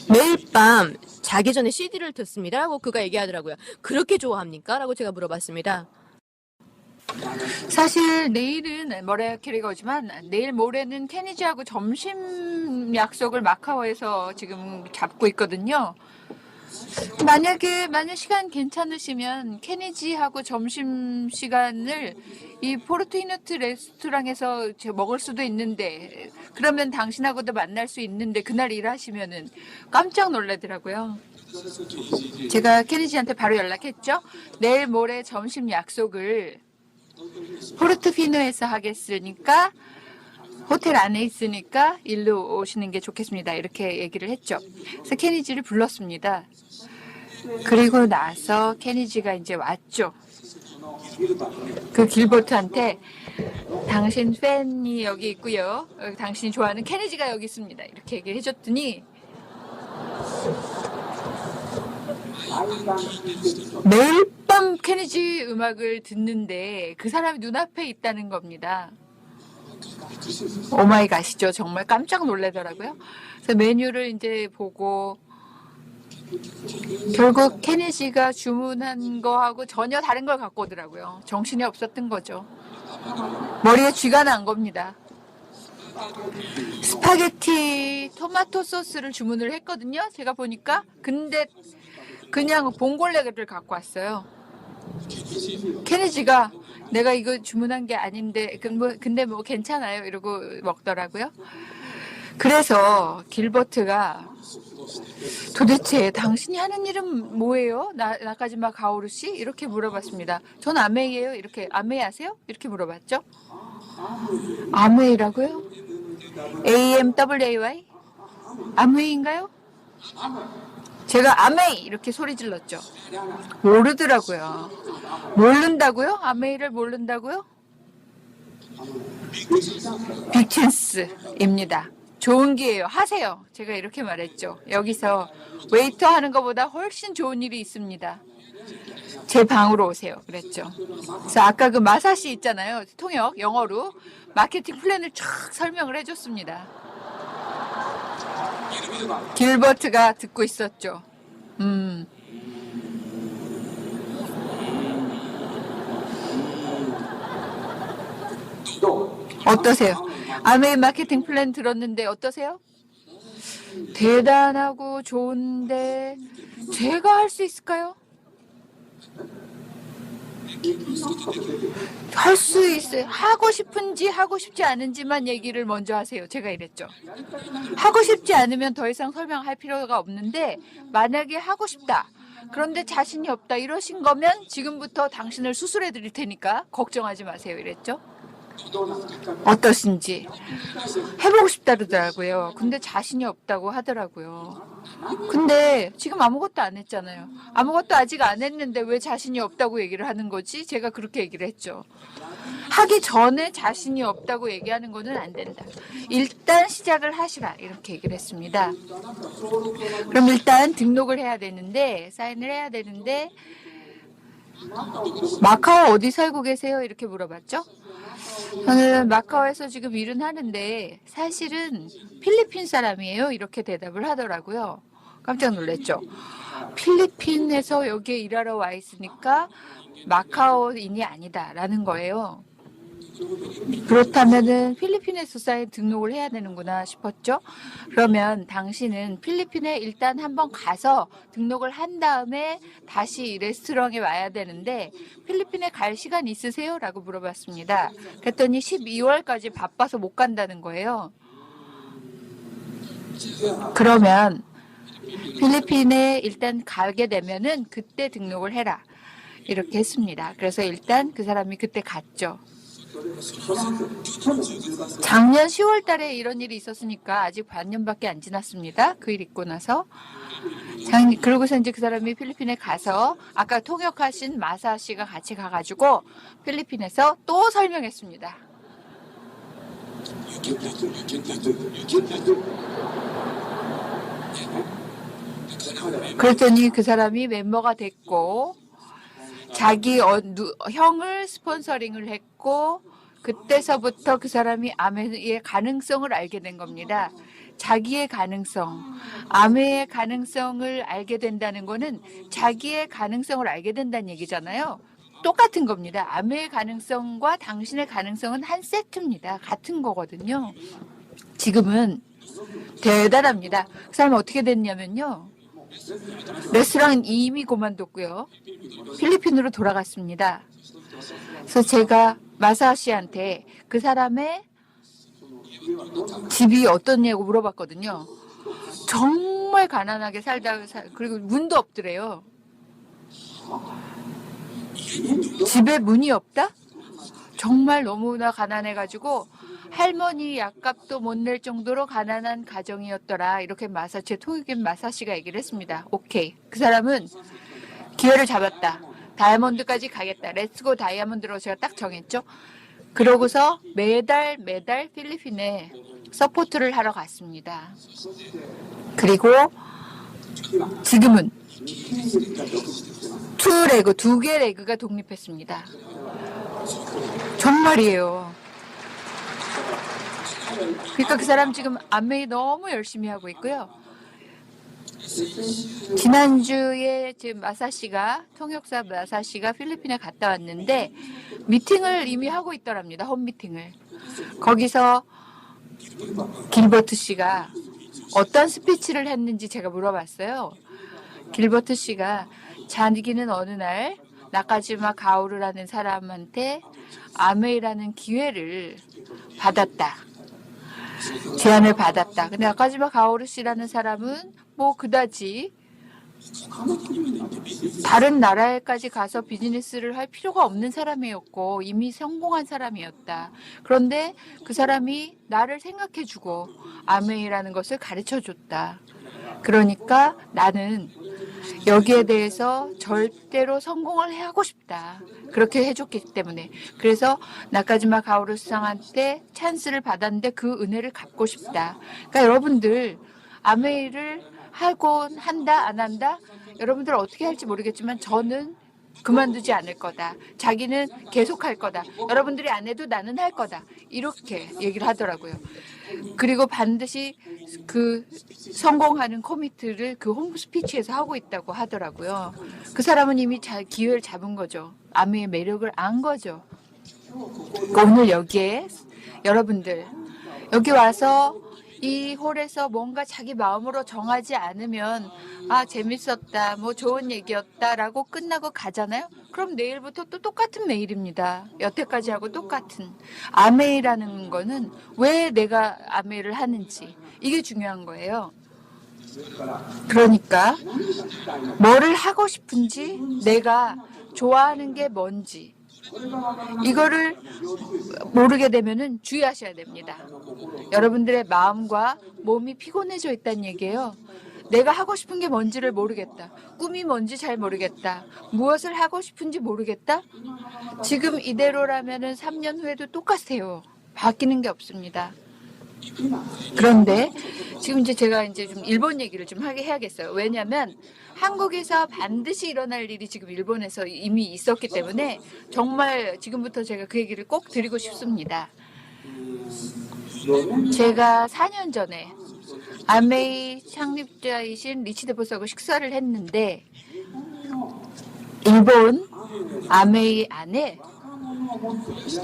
매일 밤 자기 전에 CD를 듣습니다. 라고 그가 얘기하더라고요. 그렇게 좋아합니까? 라고 제가 물어봤습니다. 사실 내일은 머라이어 캐리가 오지만 내일 모레는 케니지하고 점심 약속을 마카오에서 지금 잡고 있거든요. 만약 시간 괜찮으시면 케니지하고 점심 시간을 이 포르투이노트 레스토랑에서 먹을 수도 있는데 그러면 당신하고도 만날 수 있는데 그날 일하시면은 깜짝 놀라더라고요. 제가 케니지한테 바로 연락했죠. 내일 모레 점심 약속을 포르토피노에서 하겠으니까 호텔 안에 있으니까 일로 오시는 게 좋겠습니다. 이렇게 얘기를 했죠. 그래서 케니지를 불렀습니다. 그리고 나서 케니지가 이제 왔죠. 그 길버트한테 당신 팬이 여기 있고요. 당신이 좋아하는 케니지가 여기 있습니다. 이렇게 얘기를 해줬더니 매일 밤 케니지 음악을 듣는데 그 사람이 눈앞에 있다는 겁니다. 오마이갓이죠. 정말 깜짝 놀라더라고요. 그래서 메뉴를 이제 보고 결국 케니지가 주문한 거하고 전혀 다른 걸 갖고 오더라고요. 정신이 없었던 거죠. 머리에 쥐가 난 겁니다. 스파게티 토마토 소스를 주문을 했거든요. 제가 보니까. 근데 그냥 봉골레를 갖고 왔어요. 케니지가 내가 이거 주문한 게 아닌데 근데 뭐 괜찮아요 이러고 먹더라고요. 그래서 길버트가 도대체 당신이 하는 일은 뭐예요? 나카지마 가오루 씨? 이렇게 물어봤습니다. 전 아메이예요. 이렇게 아메이 아세요? 이렇게 물어봤죠. 아메이라고요? AMWAY? 아메이인가요? 제가 아메이 이렇게 소리 질렀죠. 모르더라고요. 모른다고요? 아메이를 모른다고요? 빅찬스입니다. 좋은 기회예요. 하세요. 제가 이렇게 말했죠. 여기서 웨이터 하는 것보다 훨씬 좋은 일이 있습니다. 제 방으로 오세요. 그랬죠. 그래서 아까 그 마사시 있잖아요. 통역 영어로 마케팅 플랜을 쫙 설명을 해줬습니다. 길버트가 듣고 있었죠. 어떠세요? 아메이 마케팅 플랜 들었는데 어떠세요? 대단하고 좋은데 제가 할 수 있을까요? 할 수 있어요. 하고 싶은지 하고 싶지 않은지만 얘기를 먼저 하세요. 제가 이랬죠. 하고 싶지 않으면 더 이상 설명할 필요가 없는데 만약에 하고 싶다. 그런데 자신이 없다. 이러신 거면 지금부터 당신을 수술해 드릴 테니까 걱정하지 마세요. 이랬죠. 어떠신지 해보고 싶다 그러더라고요. 근데 자신이 없다고 하더라고요. 근데 지금 아무것도 안 했잖아요. 아무것도 아직 안 했는데 왜 자신이 없다고 얘기를 하는 거지? 제가 그렇게 얘기를 했죠. 하기 전에 자신이 없다고 얘기하는 거는 안 된다. 일단 시작을 하시라 이렇게 얘기를 했습니다. 그럼 일단 등록을 해야 되는데 사인을 해야 되는데 마카오 어디 살고 계세요? 이렇게 물어봤죠. 저는 마카오에서 지금 일은 하는데 사실은 필리핀 사람이에요. 이렇게 대답을 하더라고요. 깜짝 놀랐죠. 필리핀에서 여기에 일하러 와 있으니까 마카오인이 아니다라는 거예요. 그렇다면은 필리핀에서 사인 등록을 해야 되는구나 싶었죠. 그러면 당신은 필리핀에 일단 한번 가서 등록을 한 다음에 다시 레스토랑에 와야 되는데 필리핀에 갈 시간 있으세요? 라고 물어봤습니다. 그랬더니 12월까지 바빠서 못 간다는 거예요. 그러면 필리핀에 일단 가게 되면은 그때 등록을 해라. 이렇게 했습니다. 그래서 일단 그 사람이 그때 갔죠. 작년 10월 달에 이런 일이 있었으니까 아직 반년밖에 안 지났습니다. 그 일 있고 나서. 그러고서 이제 그 사람이 필리핀에 가서 아까 통역하신 마사 씨가 같이 가가지고 필리핀에서 또 설명했습니다. 그랬더니 그 사람이 멤버가 됐고 자기 형을 스폰서링을 했고 그때서부터 그 사람이 아메의 가능성을 알게 된 겁니다. 자기의 가능성, 아메의 가능성을 알게 된다는 거는 자기의 가능성을 알게 된다는 얘기잖아요. 똑같은 겁니다. 아메의 가능성과 당신의 가능성은 한 세트입니다. 같은 거거든요. 지금은 대단합니다. 그 사람이 어떻게 됐냐면요. 레스토랑은 이미 그만뒀고요. 필리핀으로 돌아갔습니다. 그래서 제가 마사 씨한테 그 사람의 집이 어떻냐고 물어봤거든요. 정말 가난하게 살다가 그리고 문도 없더래요. 집에 문이 없다? 정말 너무나 가난해가지고 할머니 약값도 못 낼 정도로 가난한 가정이었더라. 이렇게 제 통역인 마사 씨가 얘기를 했습니다. 오케이. 그 사람은 기회를 잡았다. 다이아몬드까지 가겠다. 렛츠고 다이아몬드로 제가 딱 정했죠. 그러고서 매달 필리핀에 서포트를 하러 갔습니다. 그리고 지금은 두 개 레그가 독립했습니다. 정말이에요. 그러니까 그 사람 지금 아메이 너무 열심히 하고 있고요. 지난주에 지금 통역사 마사 씨가 필리핀에 갔다 왔는데 미팅을 이미 하고 있더랍니다. 홈미팅을. 거기서 길버트 씨가 어떤 스피치를 했는지 제가 물어봤어요. 길버트 씨가 자기는 어느 날 나카지마 가오르라는 사람한테 아메이라는 기회를 받았다. 제안을 받았다. 근데 나카지마 가오르 씨라는 사람은 뭐 그다지 다른 나라에까지 가서 비즈니스를 할 필요가 없는 사람이었고 이미 성공한 사람이었다. 그런데 그 사람이 나를 생각해주고 아메이라는 것을 가르쳐줬다. 그러니까 나는 여기에 대해서 절대로 성공을 하고 싶다. 그렇게 해줬기 때문에. 그래서 나카지마 가오루 수상한테 찬스를 받았는데 그 은혜를 갚고 싶다. 그러니까 여러분들 아메이를 하곤 한다 안 한다 여러분들 어떻게 할지 모르겠지만 저는 그만두지 않을 거다. 자기는 계속할 거다. 여러분들이 안 해도 나는 할 거다. 이렇게 얘기를 하더라고요. 그리고 반드시 그 성공하는 코미트를 그 홈 스피치에서 하고 있다고 하더라고요. 그 사람은 이미 기회를 잡은 거죠. 아메의 매력을 안 거죠. 그러니까 오늘 여기에 여러분들 여기 와서 이 홀에서 뭔가 자기 마음으로 정하지 않으면 아 재밌었다 뭐 좋은 얘기였다라고 끝나고 가잖아요. 그럼 내일부터 또 똑같은 메일입니다. 여태까지 하고 똑같은 아메이라는 거는 왜 내가 아메이를 하는지 이게 중요한 거예요. 그러니까 뭐를 하고 싶은지 내가 좋아하는 게 뭔지 이거를 모르게 되면은 주의하셔야 됩니다. 여러분들의 마음과 몸이 피곤해져 있다는 얘기예요. 내가 하고 싶은 게 뭔지를 모르겠다. 꿈이 뭔지 잘 모르겠다. 무엇을 하고 싶은지 모르겠다. 지금 이대로라면은 3년 후에도 똑같아요. 바뀌는 게 없습니다. 그런데 지금 이제 제가 이제 좀 일본 얘기를 좀 하게 해야겠어요. 왜냐하면 한국에서 반드시 일어날 일이 지금 일본에서 이미 있었기 때문에 정말 지금부터 제가 그 얘기를 꼭 드리고 싶습니다. 제가 4년 전에 아메이 창립자이신 리치드 보스하고 식사를 했는데 일본 아메이 안에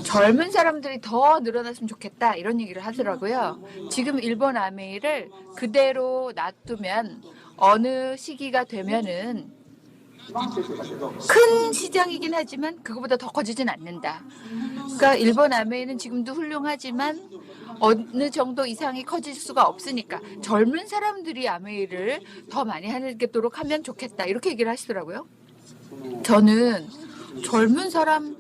젊은 사람들이 더 늘어났으면 좋겠다 이런 얘기를 하더라고요. 지금 일본 아메이를 그대로 놔두면 어느 시기가 되면은 큰 시장이긴 하지만 그거보다 더 커지진 않는다. 그러니까 일본 아메이는 지금도 훌륭하지만 어느 정도 이상이 커질 수가 없으니까 젊은 사람들이 아메이를 더 많이 하도록 하면 좋겠다 이렇게 얘기를 하시더라고요. 저는 젊은 사람이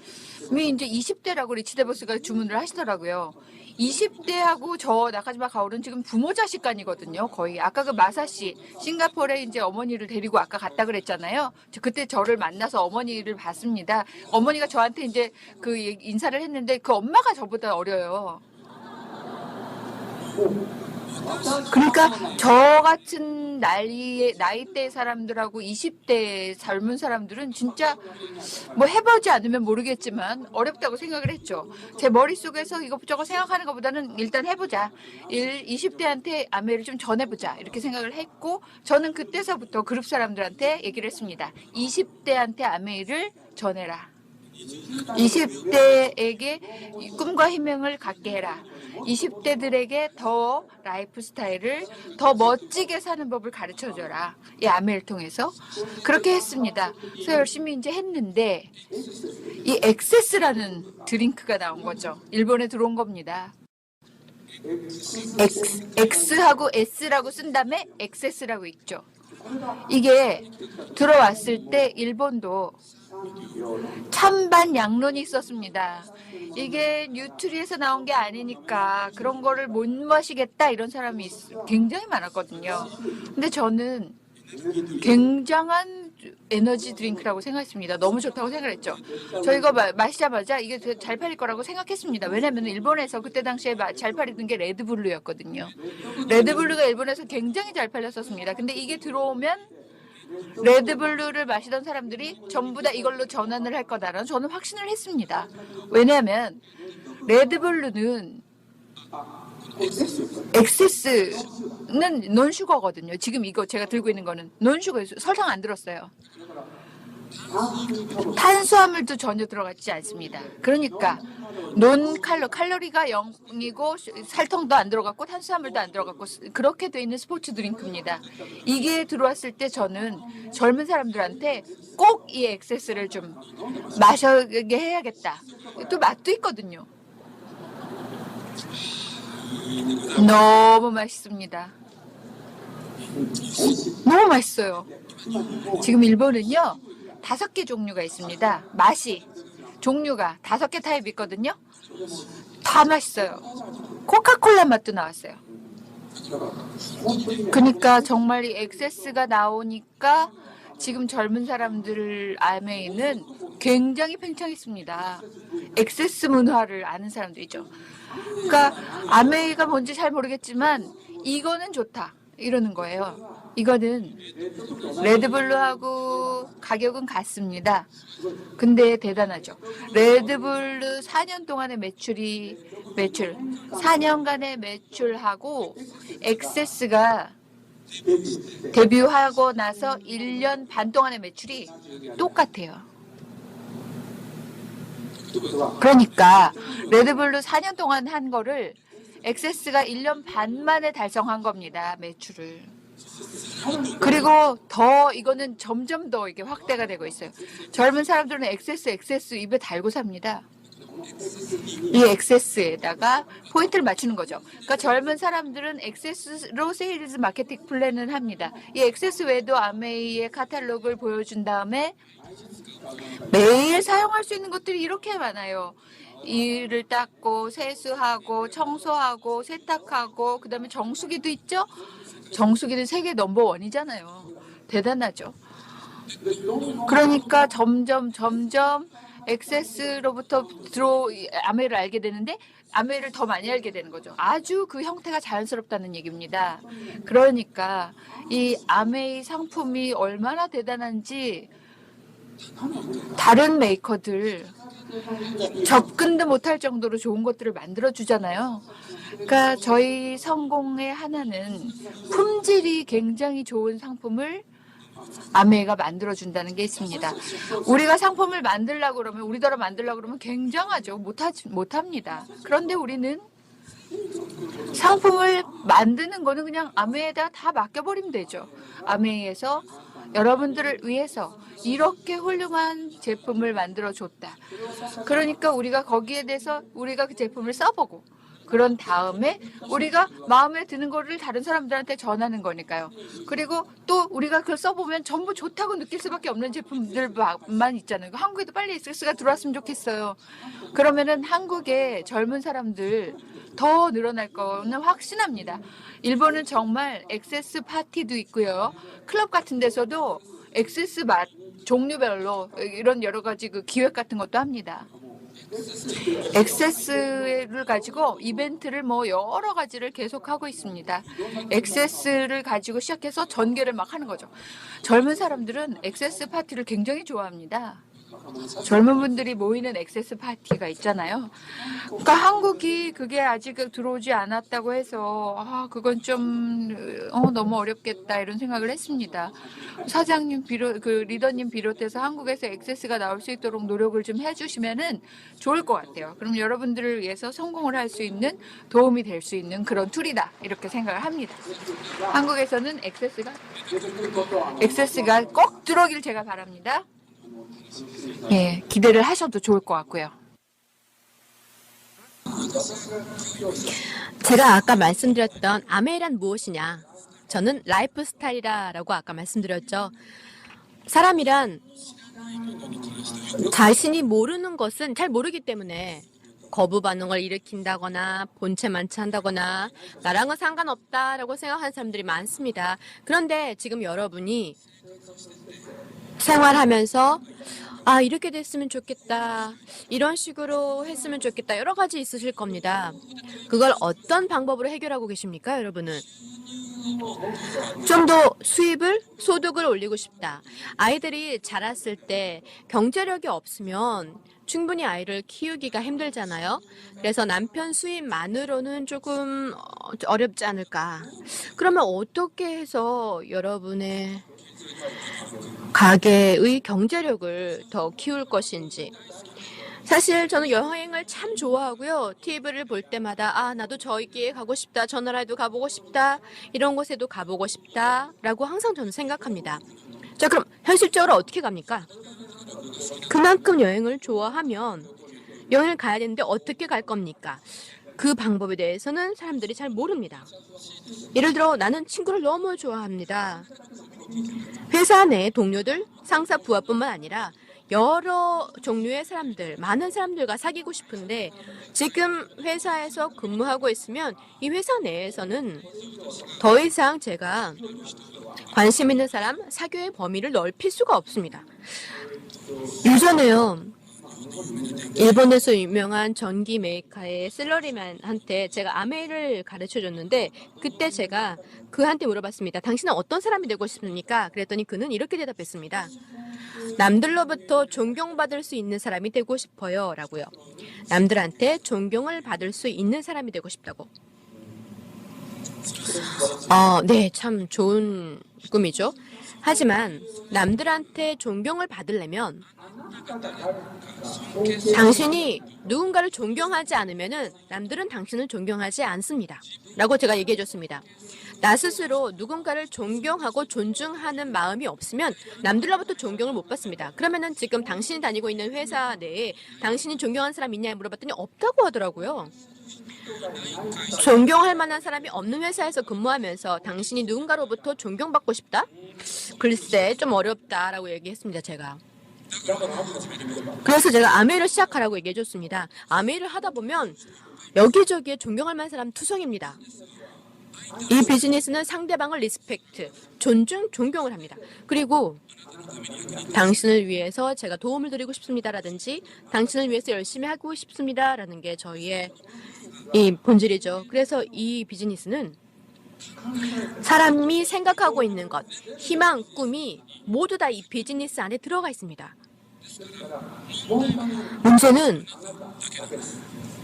이제 20대라고 리치드 보스가 주문을 하시더라고요. 20대하고 저 나카지마 가오루는 지금 부모 자식간이거든요. 거의 아까 그 마사씨 싱가포르에 이제 어머니를 데리고 아까 갔다 그랬잖아요. 그때 저를 만나서 어머니를 봤습니다. 어머니가 저한테 이제 그 인사를 했는데 그 엄마가 저보다 어려요. 그러니까 저 같은 나이대 사람들하고 20대 젊은 사람들은 진짜 뭐 해보지 않으면 모르겠지만 어렵다고 생각을 했죠. 제 머릿속에서 이것저것 생각하는 것보다는 일단 해보자. 20대한테 아메를 좀 전해보자. 이렇게 생각을 했고 저는 그때서부터 그룹 사람들한테 얘기를 했습니다. 20대한테 아메를 전해라. 20대에게 꿈과 희망을 갖게 해라. 20대들에게 더 라이프 스타일을 더 멋지게 사는 법을 가르쳐줘라. 이 아메를 통해서 그렇게 했습니다. 그래서 열심히 이제 했는데 이 엑세스라는 드링크가 나온 거죠. 일본에 들어온 겁니다. X하고 S라고 쓴 다음에 엑세스라고 있죠. 이게 들어왔을 때 일본도 찬반 양론이 있었습니다. 이게 뉴트리에서 나온 게 아니니까 그런 거를 못 마시겠다 이런 사람이 굉장히 많았거든요. 근데 저는 굉장한 에너지 드링크라고 생각했습니다. 너무 좋다고 생각했죠. 저 이거 마시자마자 이게 잘 팔릴 거라고 생각했습니다. 왜냐하면 일본에서 그때 당시에 잘 팔리던 게 레드블루였거든요. 레드블루가 일본에서 굉장히 잘 팔렸었습니다. 근데 이게 들어오면 레드블루를 마시던 사람들이 전부 다 이걸로 전환을 할 거다라는 저는 확신을 했습니다. 왜냐하면 레드블루는 엑세스는 논슈거거든요. 지금 이거 제가 들고 있는 거는 논슈거, 설탕 안 들었어요. 탄수화물도 전혀 들어가지 않습니다. 그러니까 칼로리가 0이고 설탕도 안 들어갔고 탄수화물도 안 들어갔고 그렇게 돼 있는 스포츠 드링크입니다. 이게 들어왔을 때 저는 젊은 사람들한테 꼭 이 엑세스를 좀 마셔게 해야겠다. 또 맛도 있거든요. 너무 맛있습니다. 너무 맛있어요. 지금 일본은요, 5개 종류가 있습니다. 맛이, 종류가 5개 타입 있거든요. 다 맛있어요. 코카콜라 맛도 나왔어요. 그러니까 정말 이 액세스가 나오니까 지금 젊은 사람들 아메이는 굉장히 팽창했습니다. 액세스 문화를 아는 사람들이죠. 그러니까 아메이가 뭔지 잘 모르겠지만 이거는 좋다 이러는 거예요. 이거는 레드불루하고 가격은 같습니다. 근데 대단하죠. 레드불루 4년 동안의 매출, 4년간의 매출하고 액세스가 데뷔하고 나서 1년 반 동안의 매출이 똑같아요. 그러니까 레드불루 4년 동안 한 거를 액세스가 1년 반 만에 달성한 겁니다. 매출을. 그리고 더 이거는 점점 더 이게 확대가 되고 있어요. 젊은 사람들은 액세스 입에 달고 삽니다. 이 액세스에다가 포인트를 맞추는 거죠. 그러니까 젊은 사람들은 액세스로 세일즈 마케팅 플랜을 합니다. 이 액세스 외에도 아메이의 카탈로그를 보여준 다음에 매일 사용할 수 있는 것들이 이렇게 많아요. 이를 닦고 세수하고 청소하고 세탁하고 그다음에 정수기도 있죠. 정수기는 세계 넘버원이잖아요. 대단하죠. 그러니까 점점 액세스로부터 아메이를 알게 되는데 아메이를 더 많이 알게 되는 거죠. 아주 그 형태가 자연스럽다는 얘기입니다. 그러니까 이 아메이 상품이 얼마나 대단한지 다른 메이커들 접근도 못할 정도로 좋은 것들을 만들어 주잖아요. 그러니까 저희 성공의 하나는 품질이 굉장히 좋은 상품을 아메이가 만들어 준다는 게 있습니다. 우리가 상품을 만들려고 그러면 우리더러 만들려고 그러면 굉장하죠. 못합니다. 그런데 우리는 상품을 만드는 거는 그냥 아메이에다 다 맡겨버리면 되죠. 아메이에서 여러분들을 위해서 이렇게 훌륭한 제품을 만들어 줬다. 그러니까 우리가 거기에 대해서 우리가 그 제품을 써보고 그런 다음에 우리가 마음에 드는 거를 다른 사람들한테 전하는 거니까요. 그리고 또 우리가 그걸 써보면 전부 좋다고 느낄 수밖에 없는 제품들만 있잖아요. 한국에도 빨리 액세스가 들어왔으면 좋겠어요. 그러면은 한국의 젊은 사람들 더 늘어날 거는 확신합니다. 일본은 정말 액세스 파티도 있고요. 클럽 같은 데서도 액세스 맛 종류별로 이런 여러 가지 그 기획 같은 것도 합니다. 액세스를 가지고 이벤트를 뭐 여러 가지를 계속하고 있습니다. 액세스를 가지고 시작해서 전개를 막 하는 거죠. 젊은 사람들은 액세스 파티를 굉장히 좋아합니다. 젊은 분들이 모이는 액세스 파티가 있잖아요. 그러니까 한국이 그게 아직 들어오지 않았다고 해서 그건 좀 너무 어렵겠다 이런 생각을 했습니다. 사장님 그 리더님 비롯해서 한국에서 액세스가 나올 수 있도록 노력을 좀 해주시면은 좋을 것 같아요. 그럼 여러분들을 위해서 성공을 할 수 있는 도움이 될 수 있는 그런 툴이다 이렇게 생각을 합니다. 한국에서는 액세스가 꼭 들어오길 제가 바랍니다. 예, 기대를 하셔도 좋을 것 같고요. 제가 아까 말씀드렸던 아메이란 무엇이냐? 저는 라이프 스타일이라고 아까 말씀드렸죠. 사람이란 자신이 모르는 것은 잘 모르기 때문에 거부 반응을 일으킨다거나 본체 만취한다거나 나랑은 상관없다라고 생각하는 사람들이 많습니다. 그런데 지금 여러분이 생활하면서 이렇게 됐으면 좋겠다. 이런 식으로 했으면 좋겠다. 여러 가지 있으실 겁니다. 그걸 어떤 방법으로 해결하고 계십니까, 여러분은? 좀 더 소득을 올리고 싶다. 아이들이 자랐을 때 경제력이 없으면 충분히 아이를 키우기가 힘들잖아요. 그래서 남편 수입만으로는 조금 어렵지 않을까. 그러면 어떻게 해서 여러분의 가게의 경제력을 더 키울 것인지. 사실 저는 여행을 참 좋아하고요. TV를 볼 때마다 나도 저기에 가고 싶다. 저 나라에도 가보고 싶다. 이런 곳에도 가보고 싶다. 라고 항상 저는 생각합니다. 자, 그럼 현실적으로 어떻게 갑니까? 그만큼 여행을 좋아하면 여행을 가야 되는데 어떻게 갈 겁니까? 그 방법에 대해서는 사람들이 잘 모릅니다. 예를 들어 나는 친구를 너무 좋아합니다. 회사 내 동료들, 상사, 부하뿐만 아니라 여러 종류의 사람들, 많은 사람들과 사귀고 싶은데 지금 회사에서 근무하고 있으면 이 회사 내에서는 더 이상 제가 관심 있는 사람, 사교의 범위를 넓힐 수가 없습니다. 예전에요. 일본에서 유명한 전기 메이커의 셀러리맨한테 제가 아메이를 가르쳐 줬는데 그때 제가 그한테 물어봤습니다. 당신은 어떤 사람이 되고 싶습니까? 그랬더니 그는 이렇게 대답했습니다. 남들로부터 존경받을 수 있는 사람이 되고 싶어요. 라고요. 남들한테 존경을 받을 수 있는 사람이 되고 싶다고. 네, 참 좋은 꿈이죠. 하지만 남들한테 존경을 받으려면 당신이 누군가를 존경하지 않으면은 남들은 당신을 존경하지 않습니다. 라고 제가 얘기해 줬습니다. 나 스스로 누군가를 존경하고 존중하는 마음이 없으면 남들로부터 존경을 못 받습니다. 그러면은 지금 당신이 다니고 있는 회사 내에 당신이 존경하는 사람 있냐 물어봤더니 없다고 하더라고요. 존경할 만한 사람이 없는 회사에서 근무하면서 당신이 누군가로부터 존경받고 싶다? 글쎄 좀 어렵다라고 얘기했습니다. 제가. 그래서 제가 아메이를 시작하라고 얘기해 줬습니다. 아메이를 하다 보면 여기저기에 존경할 만한 사람 투성입니다. 이 비즈니스는 상대방을 리스펙트, 존중, 존경을 합니다. 그리고 당신을 위해서 제가 도움을 드리고 싶습니다라든지 당신을 위해서 열심히 하고 싶습니다라는 게 저희의 이 본질이죠. 그래서 이 비즈니스는 사람이 생각하고 있는 것, 희망, 꿈이 모두 다 이 비즈니스 안에 들어가 있습니다. 문제는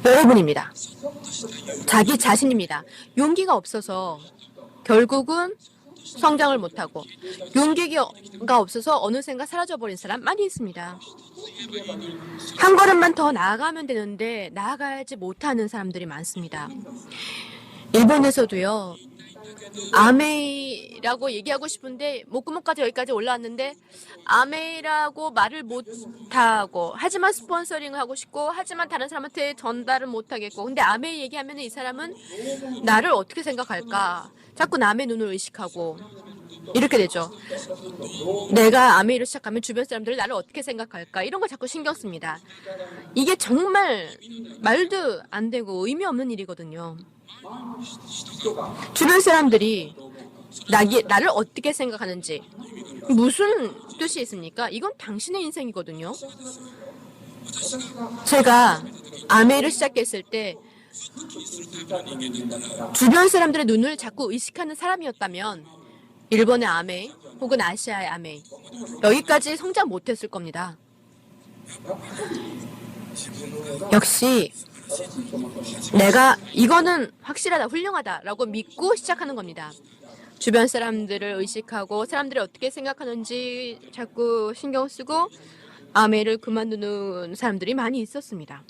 여러분입니다. 자기 자신입니다. 용기가 없어서 결국은 성장을 못하고 용기가 없어서 어느샌가 사라져버린 사람 많이 있습니다. 한 걸음만 더 나아가면 되는데 나아가지 못하는 사람들이 많습니다. 일본에서도요. 아메이라고 얘기하고 싶은데 목구멍까지 여기까지 올라왔는데 아메이라고 말을 못하고 하지만 스폰서링을 하고 싶고 하지만 다른 사람한테 전달을 못하겠고 근데 아메이 얘기하면 이 사람은 나를 어떻게 생각할까 자꾸 남의 눈을 의식하고 이렇게 되죠. 내가 아메이를 시작하면 주변 사람들이 나를 어떻게 생각할까 이런 거 자꾸 신경 씁니다. 이게 정말 말도 안 되고 의미 없는 일이거든요. 주변 사람들이 나를 어떻게 생각하는지 무슨 뜻이 있습니까? 이건 당신의 인생이거든요. 제가 아메이를 시작했을 때 주변 사람들의 눈을 자꾸 의식하는 사람이었다면 일본의 아메이 혹은 아시아의 아메이 여기까지 성장 못했을 겁니다. 역시 내가 이거는 확실하다, 훌륭하다라고 믿고 시작하는 겁니다. 주변 사람들을 의식하고 사람들이 어떻게 생각하는지 자꾸 신경 쓰고 아메이를 그만두는 사람들이 많이 있었습니다.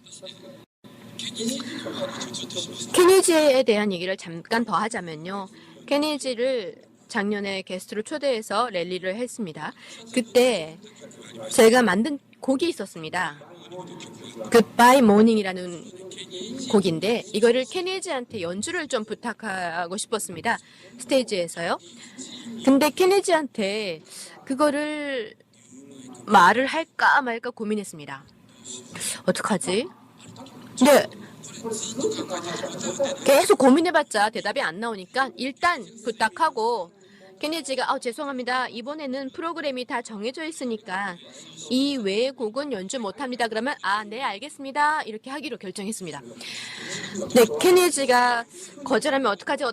케니지에 대한 얘기를 잠깐 더 하자면요. 케니지를 작년에 게스트로 초대해서 랠리를 했습니다. 그때 제가 만든 곡이 있었습니다. Goodbye Morning이라는 곡인데 이거를 케니지한테 연주를 좀 부탁하고 싶었습니다. 스테이지에서요. 근데 케니지한테 그거를 말을 할까 말까 고민했습니다. 어떡하지? 근데 계속 고민해봤자 대답이 안 나오니까 일단 부탁하고 케니지가 죄송합니다. 이번에는 프로그램이 다 정해져 있으니까 이 외의 곡은 연주 못합니다. 그러면 네 알겠습니다. 이렇게 하기로 결정했습니다. 네, 케니지가 거절하면 어떡하지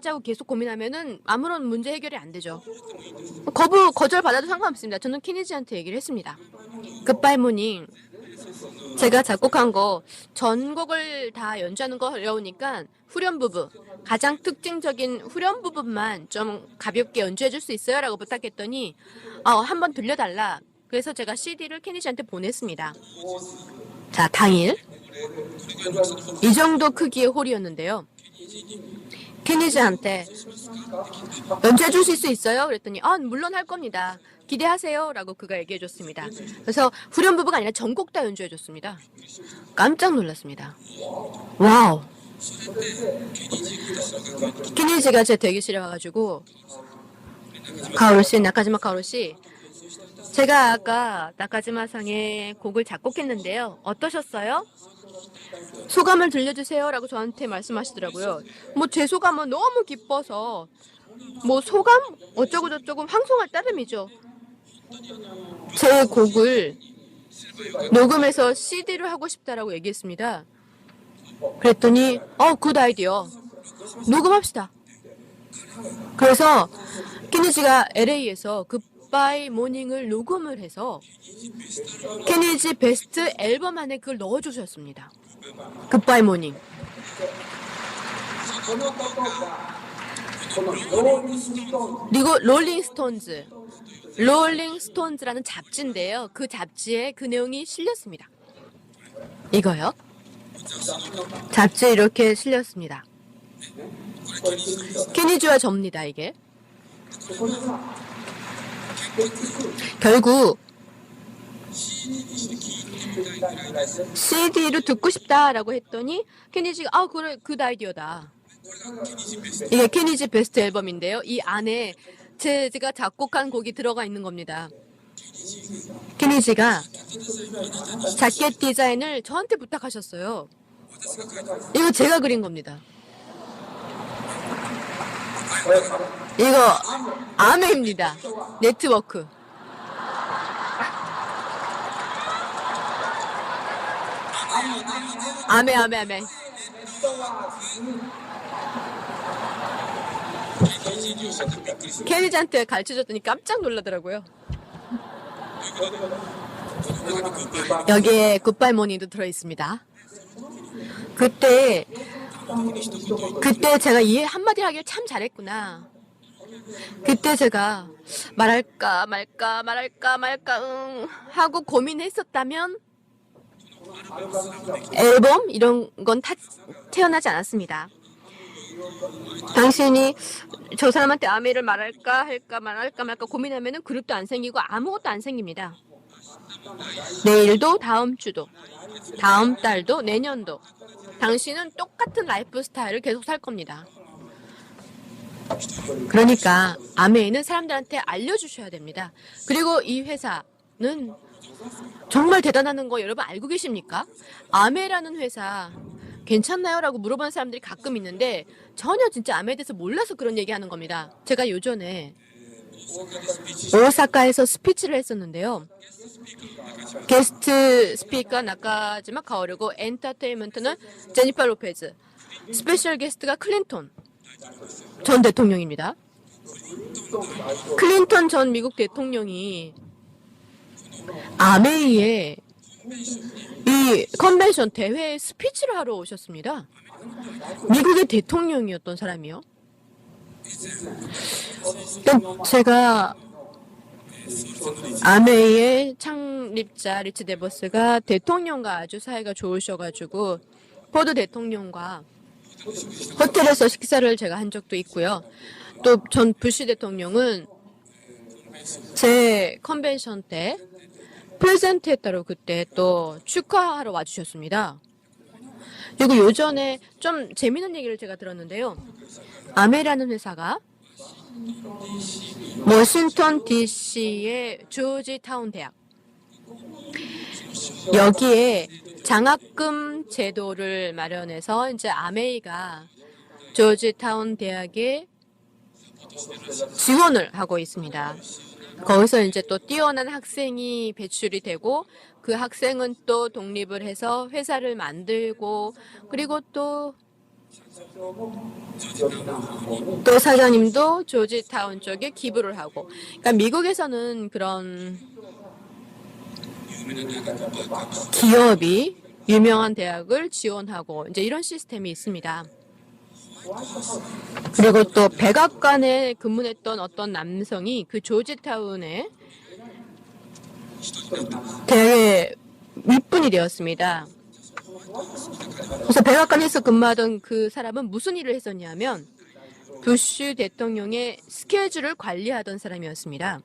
하고 계속 고민하면은 아무런 문제 해결이 안 되죠. 거절 받아도 상관없습니다. 저는 케니지한테 얘기를 했습니다. Goodbye Morning 제가 작곡한 거 전곡을 다 연주하는 거 어려우니까 후렴 부분 가장 특징적인 후렴 부분만 좀 가볍게 연주해 줄 수 있어요? 라고 부탁했더니 한번 들려달라. 그래서 제가 CD를 케니지한테 보냈습니다. 자, 당일 이 정도 크기의 홀이었는데요. 케니지한테 연주해 주실 수 있어요? 그랬더니 물론 할 겁니다. 기대하세요. 라고 그가 얘기해 줬습니다. 그래서 후렴 부분가 아니라 전곡 다 연주해 줬습니다. 깜짝 놀랐습니다. 와우. 케니지가 제 대기실에 와가지고 가오루 씨, 나카지마 가오루 씨, 제가 아까 나카지마상의 곡을 작곡했는데요. 어떠셨어요? 소감을 들려주세요라고 저한테 말씀하시더라고요. 뭐 제 소감은 너무 기뻐서 뭐 소감 어쩌고 저쩌고 황송할 따름이죠. 제 곡을 녹음해서 CD로 하고 싶다라고 얘기했습니다. 그랬더니 굿 아이디어. 녹음합시다. 그래서 케니지가 LA에서 굿바이 모닝을 녹음을 해서 케니지 베스트 앨범 안에 그걸 넣어주셨습니다. 굿바이 모닝. 그리고 롤링스톤즈라는 잡지인데요. 그 잡지에 그 내용이 실렸습니다. 이거요. 잡지에 이렇게 실렸습니다. 케니지와 접니다, 이게. 결국 CD로 듣고 싶다라고 했더니 케니지가 그래, 굿 아이디어다. 이게 케니지 베스트 앨범인데요. 이 안에 제가 작곡한 곡이 들어가 있는 겁니다. 케니지가 자켓 디자인을 저한테 부탁하셨어요. 이거 제가 그린 겁니다. 이거 아메입니다. 네트워크. 아메. 케니지한테 가르쳐줬더니 깜짝 놀라더라고요. 여기에 굿바이 모닝도 들어있습니다. 그때 제가 이 한마디 하길 참 잘했구나. 그때 제가 말할까 하고 고민했었다면 앨범 이런 건 태어나지 않았습니다. 당신이 저 사람한테 아메를 말할까 말까 고민하면은 그룹도 안 생기고 아무것도 안 생깁니다. 내일도 다음 주도 다음 달도 내년도 당신은 똑같은 라이프 스타일을 계속 살 겁니다. 그러니까 아메이는 사람들한테 알려주셔야 됩니다. 그리고 이 회사는 정말 대단한 거 여러분 알고 계십니까? 아메라는 회사 괜찮나요? 라고 물어보는 사람들이 가끔 있는데 전혀 진짜 아메에 대해서 몰라서 그런 얘기하는 겁니다. 제가 요전에 오사카에서 스피치를 했었는데요. 게스트 스피커 나카지마 가오르고 엔터테인먼트는 제니퍼 로페즈, 스페셜 게스트가 클린턴 전 대통령입니다. 클린턴 전 미국 대통령이 아메이에 이 컨벤션 대회에 스피치를 하러 오셨습니다. 미국의 대통령이었던 사람이요. 제가 아메이의 창립자 리치 데버스가 대통령과 아주 사이가 좋으셔가지고 포드 대통령과 호텔에서 식사를 제가 한 적도 있고요. 또 전 부시 대통령은 제 컨벤션 때 프레젠트 했다고 그때 또 축하하러 와주셨습니다. 그리고 요전에 좀 재미있는 얘기를 제가 들었는데요. 아메라는 회사가 워싱턴 DC의 조지타운 대학 여기에 장학금 제도를 마련해서 이제 아메이가 조지타운 대학에 지원을 하고 있습니다. 거기서 이제 또 뛰어난 학생이 배출이 되고 그 학생은 또 독립을 해서 회사를 만들고 그리고 또 사장님도 조지타운 쪽에 기부를 하고 그러니까 미국에서는 그런 기업이 유명한 대학을 지원하고 이제 이런 시스템이 있습니다. 그리고 또 백악관에 근무했던 어떤 남성이 그 조지타운에 대학에 윗분이 되었습니다. 그래서 백악관에서 근무하던 그 사람은 무슨 일을 했었냐면 부시 대통령의 스케줄을 관리하던 사람이었습니다.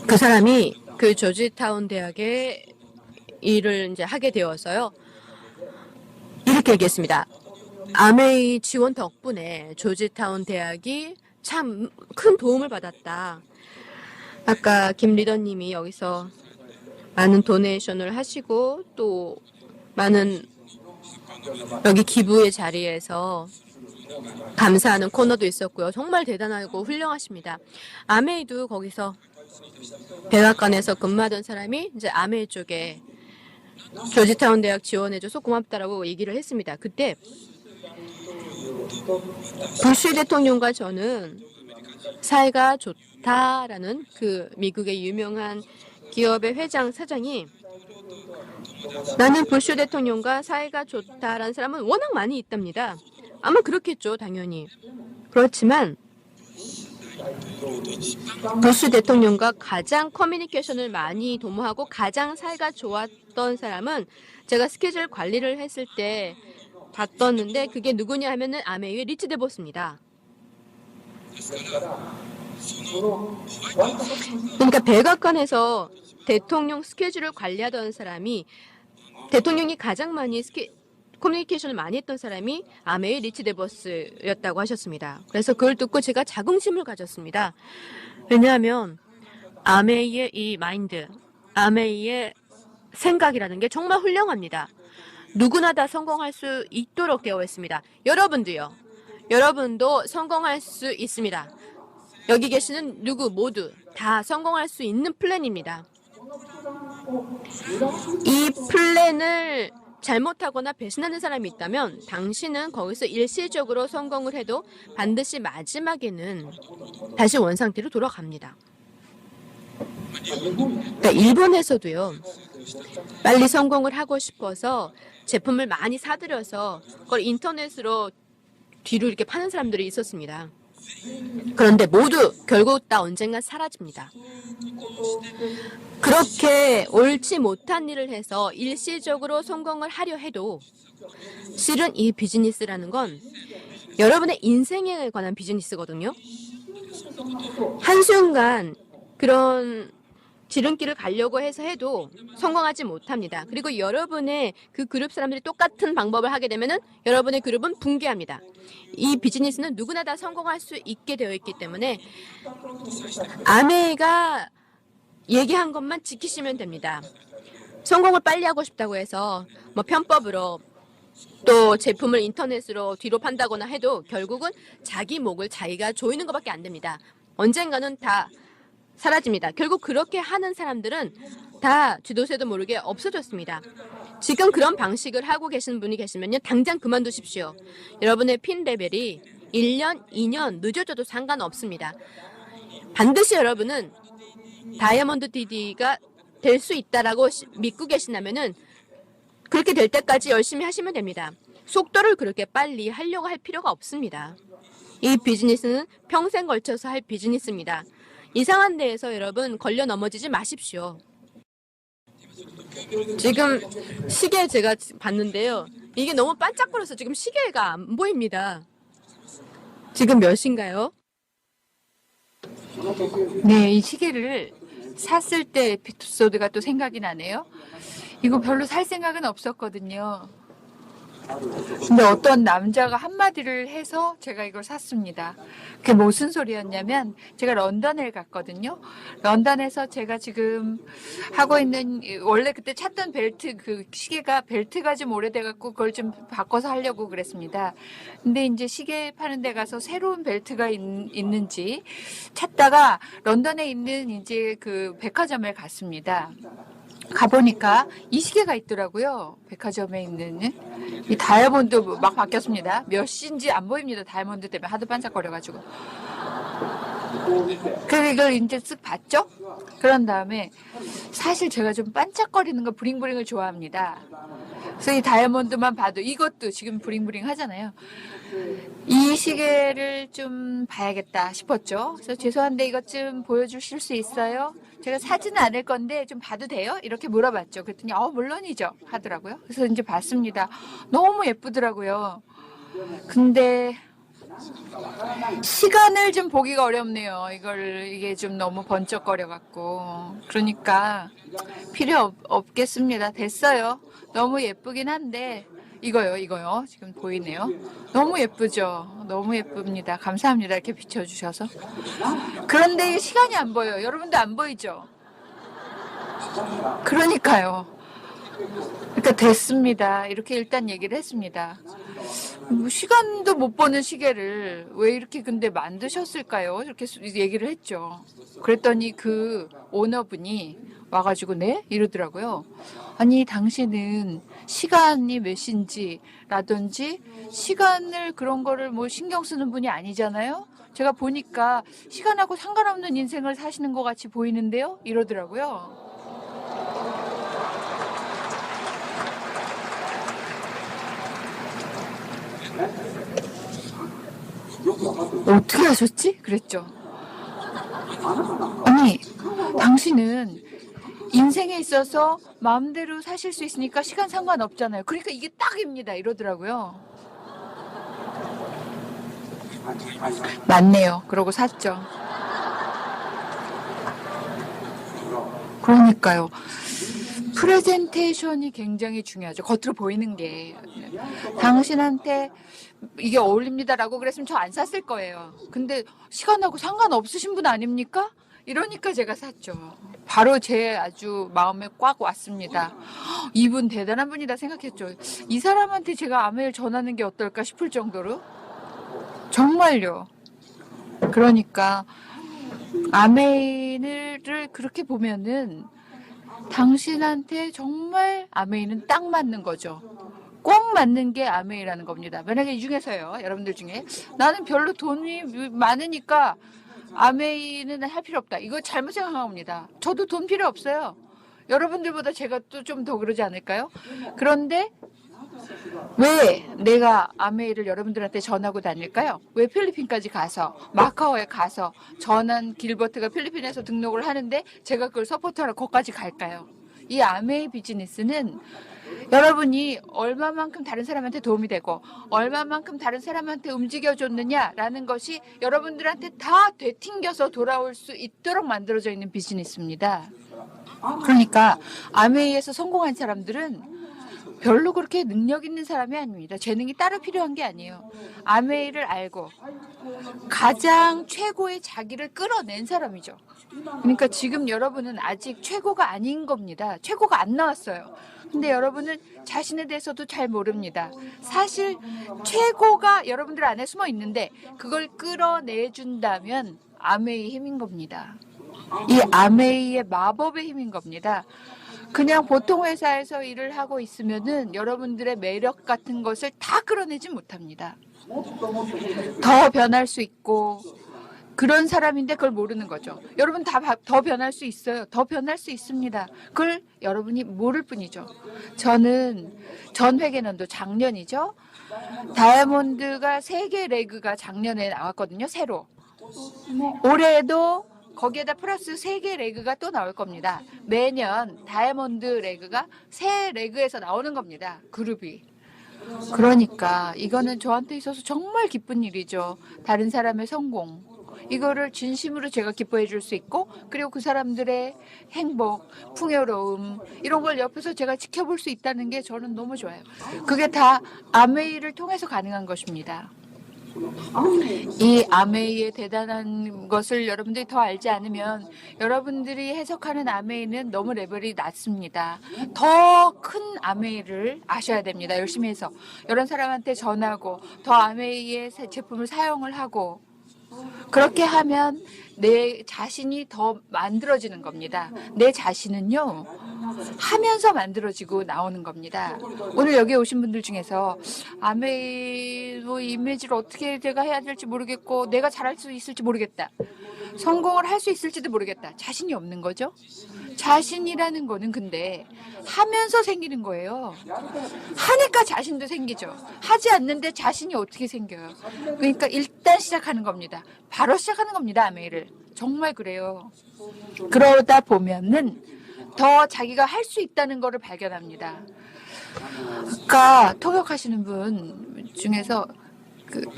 그 사람이 그 조지타운 대학에 일을 이제 하게 되어서요. 이렇게 얘기했습니다. 아메이 지원 덕분에 조지타운 대학이 참 큰 도움을 받았다. 아까 김 리더님이 여기서 많은 도네이션을 하시고 또 많은 여기 기부의 자리에서 감사하는 코너도 있었고요. 정말 대단하고 훌륭하십니다. 아메이도 거기서 백악관에서 근무하던 사람이 이제 아메이 쪽에 조지타운 대학 지원해줘서 고맙다라고 얘기를 했습니다. 그때 부시 대통령과 저는 사이가 좋다라는 그 미국의 유명한 기업의 회장 사장이 나는 부시 대통령과 사이가 좋다라는 사람은 워낙 많이 있답니다. 아마 그렇겠죠, 당연히. 그렇지만 부시 대통령과 가장 커뮤니케이션을 많이 도모하고 가장 사이가 좋았던 사람은 제가 스케줄 관리를 했을 때 봤었는데 그게 누구냐 하면은 아메이의 리치 데보스입니다. 그러니까 백악관에서 대통령 스케줄을 관리하던 사람이 대통령이 가장 많이 커뮤니케이션을 많이 했던 사람이 아메이 리치 데보스였다고 하셨습니다. 그래서 그걸 듣고 제가 자긍심을 가졌습니다. 왜냐하면 아메이의 이 마인드, 아메이의 생각이라는 게 정말 훌륭합니다. 누구나 다 성공할 수 있도록 되어 있습니다. 여러분도요. 여러분도 성공할 수 있습니다. 여기 계시는 누구 모두 다 성공할 수 있는 플랜입니다. 이 플랜을 잘못하거나 배신하는 사람이 있다면 당신은 거기서 일시적으로 성공을 해도 반드시 마지막에는 다시 원상태로 돌아갑니다. 그러니까 일본에서도요. 빨리 성공을 하고 싶어서 제품을 많이 사들여서 그걸 인터넷으로 뒤로 이렇게 파는 사람들이 있었습니다. 그런데 모두 결국 다 언젠가 사라집니다. 그렇게 옳지 못한 일을 해서 일시적으로 성공을 하려 해도 실은 이 비즈니스라는 건 여러분의 인생에 관한 비즈니스거든요. 한순간 그런 지름길을 가려고 해도 성공하지 못합니다. 그리고 여러분의 그 그룹 사람들이 똑같은 방법을 하게 되면은 여러분의 그룹은 붕괴합니다. 이 비즈니스는 누구나 다 성공할 수 있게 되어 있기 때문에 아메이가 얘기한 것만 지키시면 됩니다. 성공을 빨리 하고 싶다고 해서 뭐 편법으로 또 제품을 인터넷으로 뒤로 판다거나 해도 결국은 자기 목을 자기가 조이는 것밖에 안 됩니다. 언젠가는 다 사라집니다. 결국 그렇게 하는 사람들은 다 쥐도새도 모르게 없어졌습니다. 지금 그런 방식을 하고 계신 분이 계시면요. 당장 그만두십시오. 여러분의 핀 레벨이 1년, 2년 늦어져도 상관없습니다. 반드시 여러분은 다이아몬드 DD가 될 수 있다라고 믿고 계신다면은 그렇게 될 때까지 열심히 하시면 됩니다. 속도를 그렇게 빨리 하려고 할 필요가 없습니다. 이 비즈니스는 평생 걸쳐서 할 비즈니스입니다. 이상한 데에서 여러분 걸려 넘어지지 마십시오. 지금 시계 제가 봤는데요. 이게 너무 반짝거려서 지금 시계가 안 보입니다. 지금 몇 시인가요? 네, 이 시계를 샀을 때 에피소드가 또 생각이 나네요. 이거 별로 살 생각은 없었거든요. 근데 어떤 남자가 한마디를 해서 제가 이걸 샀습니다. 그게 무슨 소리였냐면 제가 런던을 갔거든요. 런던에서 제가 지금 하고 있는 원래 그때 찾던 벨트 그 시계가 벨트가 좀 오래돼갖고 그걸 좀 바꿔서 하려고 그랬습니다. 근데 이제 시계 파는 데 가서 새로운 벨트가 있는지 찾다가 런던에 있는 이제 그 백화점에 갔습니다. 가보니까 이 시계가 있더라고요. 백화점에 있는 이 다이아몬드 막 바뀌었습니다. 몇 시인지 안 보입니다. 다이아몬드 때문에 하도 반짝거려가지고. 그래서 이걸 이제 쓱 봤죠. 그런 다음에 사실 제가 좀 반짝거리는 거 브링브링을 좋아합니다. 그래서 이 다이아몬드만 봐도 이것도 지금 브링브링 하잖아요. 이 시계를 좀 봐야겠다 싶었죠. 그래서 죄송한데 이것 좀 보여주실 수 있어요? 제가 사지는 않을 건데 좀 봐도 돼요? 이렇게 물어봤죠. 그랬더니 물론이죠 하더라고요. 그래서 이제 봤습니다. 너무 예쁘더라고요. 근데 시간을 좀 보기가 어렵네요. 이게 좀 너무 번쩍거려 갖고. 그러니까 필요 없겠습니다. 됐어요. 너무 예쁘긴 한데 이거요. 지금 보이네요. 너무 예쁘죠? 너무 예쁩니다. 감사합니다. 이렇게 비춰주셔서. 그런데 시간이 안 보여요. 여러분도 안 보이죠? 그러니까요. 그러니까 됐습니다. 이렇게 일단 얘기를 했습니다. 뭐 시간도 못 보는 시계를 왜 이렇게 근데 만드셨을까요? 이렇게 얘기를 했죠. 그랬더니 그 오너분이 와가지고 네? 이러더라고요. 아니 당신은 시간이 몇 시인지라든지 시간을 그런 거를 뭐 신경 쓰는 분이 아니잖아요. 제가 보니까 시간하고 상관없는 인생을 사시는 것 같이 보이는데요. 이러더라고요. 어떻게 하셨지? 그랬죠. 아니, 당신은 인생에 있어서 마음대로 사실 수 있으니까 시간 상관없잖아요. 그러니까 이게 딱입니다. 이러더라고요. 맞네요. 그러고 샀죠. 그러니까요. 프레젠테이션이 굉장히 중요하죠. 겉으로 보이는 게. 당신한테 이게 어울립니다라고 그랬으면 저 안 샀을 거예요. 근데 시간하고 상관없으신 분 아닙니까? 이러니까 제가 샀죠. 바로 제 아주 마음에 꽉 왔습니다. 이분 대단한 분이다 생각했죠. 이 사람한테 제가 아메일 전하는 게 어떨까 싶을 정도로. 정말요. 그러니까 아메인을 그렇게 보면은 당신한테 정말 아메인은 딱 맞는 거죠. 꼭 맞는 게 아메이라는 겁니다. 만약에 이 중에서요, 여러분들 중에 나는 별로 돈이 많으니까 아메이는 할 필요 없다. 이거 잘못 생각한 겁니다. 저도 돈 필요 없어요. 여러분들보다 제가 또 좀 더 그러지 않을까요? 그런데 왜 내가 아메이를 여러분들한테 전하고 다닐까요? 왜 필리핀까지 가서 마카오에 가서 전한 길버트가 필리핀에서 등록을 하는데 제가 그걸 서포트하러 거기까지 갈까요? 이 아메이 비즈니스는 여러분이 얼마만큼 다른 사람한테 도움이 되고 얼마만큼 다른 사람한테 움직여줬느냐라는 것이 여러분들한테 다 되튕겨서 돌아올 수 있도록 만들어져 있는 비즈니스입니다. 그러니까 아메이에서 성공한 사람들은 별로 그렇게 능력 있는 사람이 아닙니다. 재능이 따로 필요한 게 아니에요. 아메이를 알고 가장 최고의 자기를 끌어낸 사람이죠. 그러니까 지금 여러분은 아직 최고가 아닌 겁니다. 최고가 안 나왔어요. 근데 여러분은 자신에 대해서도 잘 모릅니다. 사실 최고가 여러분들 안에 숨어 있는데 그걸 끌어내준다면 아메이의 힘인 겁니다. 이 아메이의 마법의 힘인 겁니다. 그냥 보통 회사에서 일을 하고 있으면은 여러분들의 매력 같은 것을 다 끌어내지 못합니다. 더 변할 수 있고 그런 사람인데 그걸 모르는 거죠. 여러분 더 변할 수 있어요. 더 변할 수 있습니다. 그걸 여러분이 모를 뿐이죠. 저는 전 회계년도 작년이죠. 다이아몬드가 3개 레그가 작년에 나왔거든요. 새로. 올해도 거기에다 플러스 3개 레그가 또 나올 겁니다. 매년 다이아몬드 레그가 3레그에서 나오는 겁니다. 그룹이. 그러니까 이거는 저한테 있어서 정말 기쁜 일이죠. 다른 사람의 성공. 이거를 진심으로 제가 기뻐해 줄 수 있고 그리고 그 사람들의 행복, 풍요로움 이런 걸 옆에서 제가 지켜볼 수 있다는 게 저는 너무 좋아요. 그게 다 아메이를 통해서 가능한 것입니다. 이 아메이의 대단한 것을 여러분들이 더 알지 않으면 여러분들이 해석하는 아메이는 너무 레벨이 낮습니다. 더 큰 아메이를 아셔야 됩니다. 열심히 해서 여러 사람한테 전하고 더 아메이의 제품을 사용을 하고 그렇게 하면 내 자신이 더 만들어지는 겁니다. 내 자신은요, 하면서 만들어지고 나오는 겁니다. 오늘 여기 오신 분들 중에서 아메이 뭐 이미지를 어떻게 제가 해야 될지 모르겠고 내가 잘할 수 있을지 모르겠다. 성공을 할 수 있을지도 모르겠다. 자신이 없는 거죠. 자신이라는 거는 근데 하면서 생기는 거예요. 하니까 자신도 생기죠. 하지 않는데 자신이 어떻게 생겨요. 그러니까 일단 시작하는 겁니다. 바로 시작하는 겁니다. 아메이를. 정말 그래요. 그러다 보면은 더 자기가 할 수 있다는 거를 발견합니다. 아까 통역하시는 분 중에서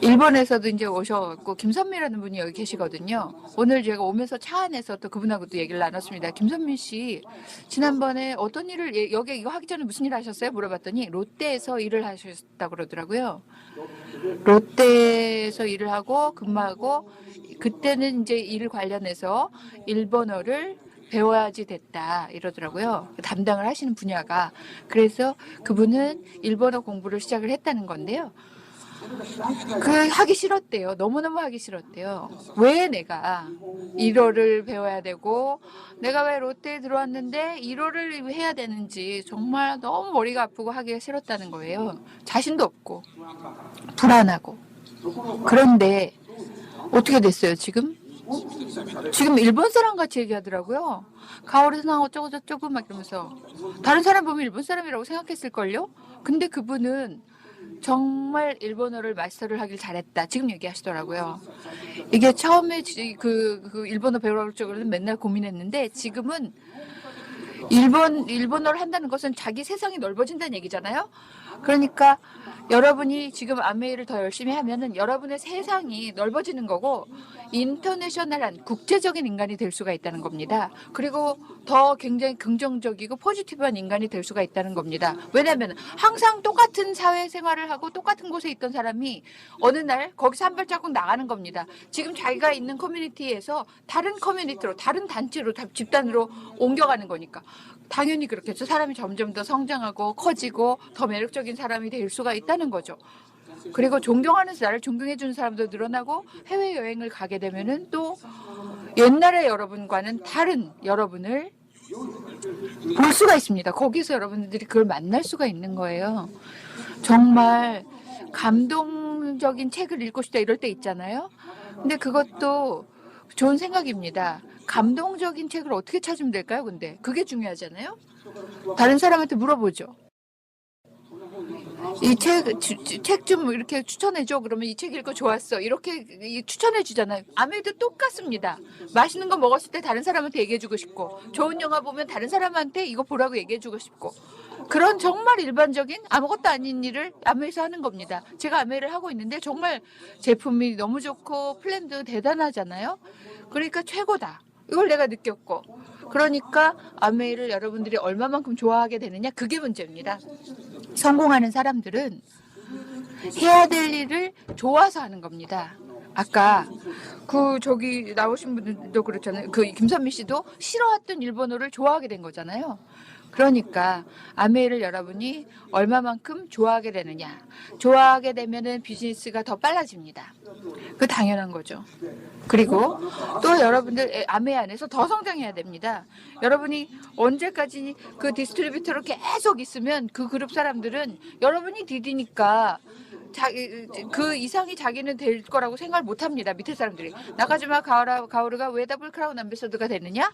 일본에서도 이제 오셔갖고 김선미라는 분이 여기 계시거든요. 오늘 제가 오면서 차 안에서 또 그분하고도 얘기를 나눴습니다. 김선미 씨 지난번에 어떤 일을 여기 이거 하기 전에 무슨 일 하셨어요? 물어봤더니 롯데에서 일을 하셨다고 그러더라고요. 롯데에서 일을 하고 근무하고 그때는 이제 일 관련해서 일본어를 배워야지 됐다 이러더라고요. 담당을 하시는 분야가. 그래서 그분은 일본어 공부를 시작을 했다는 건데요. 하기 싫었대요. 너무너무 하기 싫었대요. 왜 내가 1어를 배워야 되고 내가 왜 롯데에 들어왔는데 1어를 해야 되는지 정말 너무 머리가 아프고 하기가 싫었다는 거예요. 자신도 없고 불안하고. 그런데 어떻게 됐어요 지금? 지금 일본 사람 같이 얘기하더라고요. 가오르상 어쩌고 저쩌고 막 이러면서 다른 사람 보면 일본 사람이라고 생각했을걸요? 근데 그분은 정말 일본어를 마스터를 하길 잘했다. 지금 얘기하시더라고요. 이게 처음에 그 일본어 배우라고 쪽으로는 맨날 고민했는데 지금은 일본어를 한다는 것은 자기 세상이 넓어진다는 얘기잖아요. 그러니까 여러분이 지금 아메이를 더 열심히 하면은 여러분의 세상이 넓어지는 거고 인터내셔널한 국제적인 인간이 될 수가 있다는 겁니다. 그리고 더 굉장히 긍정적이고 포지티브한 인간이 될 수가 있다는 겁니다. 왜냐하면 항상 똑같은 사회생활을 하고 똑같은 곳에 있던 사람이 어느 날 거기서 한 발자국 나가는 겁니다. 지금 자기가 있는 커뮤니티에서 다른 커뮤니티로 다른 단체로 집단으로 옮겨가는 거니까 당연히 그렇겠죠. 사람이 점점 더 성장하고 커지고 더 매력적인 사람이 될 수가 있다는 거죠. 그리고 존경하는 나를 존경해주는 사람도 늘어나고 해외여행을 가게 되면은 또 옛날의 여러분과는 다른 여러분을 볼 수가 있습니다. 거기서 여러분들이 그걸 만날 수가 있는 거예요. 정말 감동적인 책을 읽고 싶다 이럴 때 있잖아요. 근데 그것도 좋은 생각입니다. 감동적인 책을 어떻게 찾으면 될까요? 근데 그게 중요하잖아요. 다른 사람한테 물어보죠. 이 책 좀 이렇게 추천해줘. 그러면 이 책 읽고 좋았어. 이렇게 추천해 주잖아요. 아메도 똑같습니다. 맛있는 거 먹었을 때 다른 사람한테 얘기해주고 싶고, 좋은 영화 보면 다른 사람한테 이거 보라고 얘기해주고 싶고, 그런 정말 일반적인 아무것도 아닌 일을 아메에서 하는 겁니다. 제가 아메를 하고 있는데 정말 제품이 너무 좋고 플랜도 대단하잖아요. 그러니까 최고다. 이걸 내가 느꼈고. 그러니까 아메이를 여러분들이 얼마만큼 좋아하게 되느냐 그게 문제입니다. 성공하는 사람들은 해야 될 일을 좋아서 하는 겁니다. 아까 저기 나오신 분들도 그렇잖아요. 김선미 씨도 싫어했던 일본어를 좋아하게 된 거잖아요. 그러니까 아메이를 여러분이 얼마만큼 좋아하게 되느냐. 좋아하게 되면은 비즈니스가 더 빨라집니다. 그 당연한 거죠. 그리고 또 여러분들 아메이 안에서 더 성장해야 됩니다. 여러분이 언제까지 그 디스트리뷰터로 계속 있으면 그 그룹 사람들은 여러분이 디디니까 그 이상이 자기는 될 거라고 생각을 못 합니다. 밑에 사람들이. 나가지마 가오르가 왜 더블 크라운 앰베서더가 되느냐?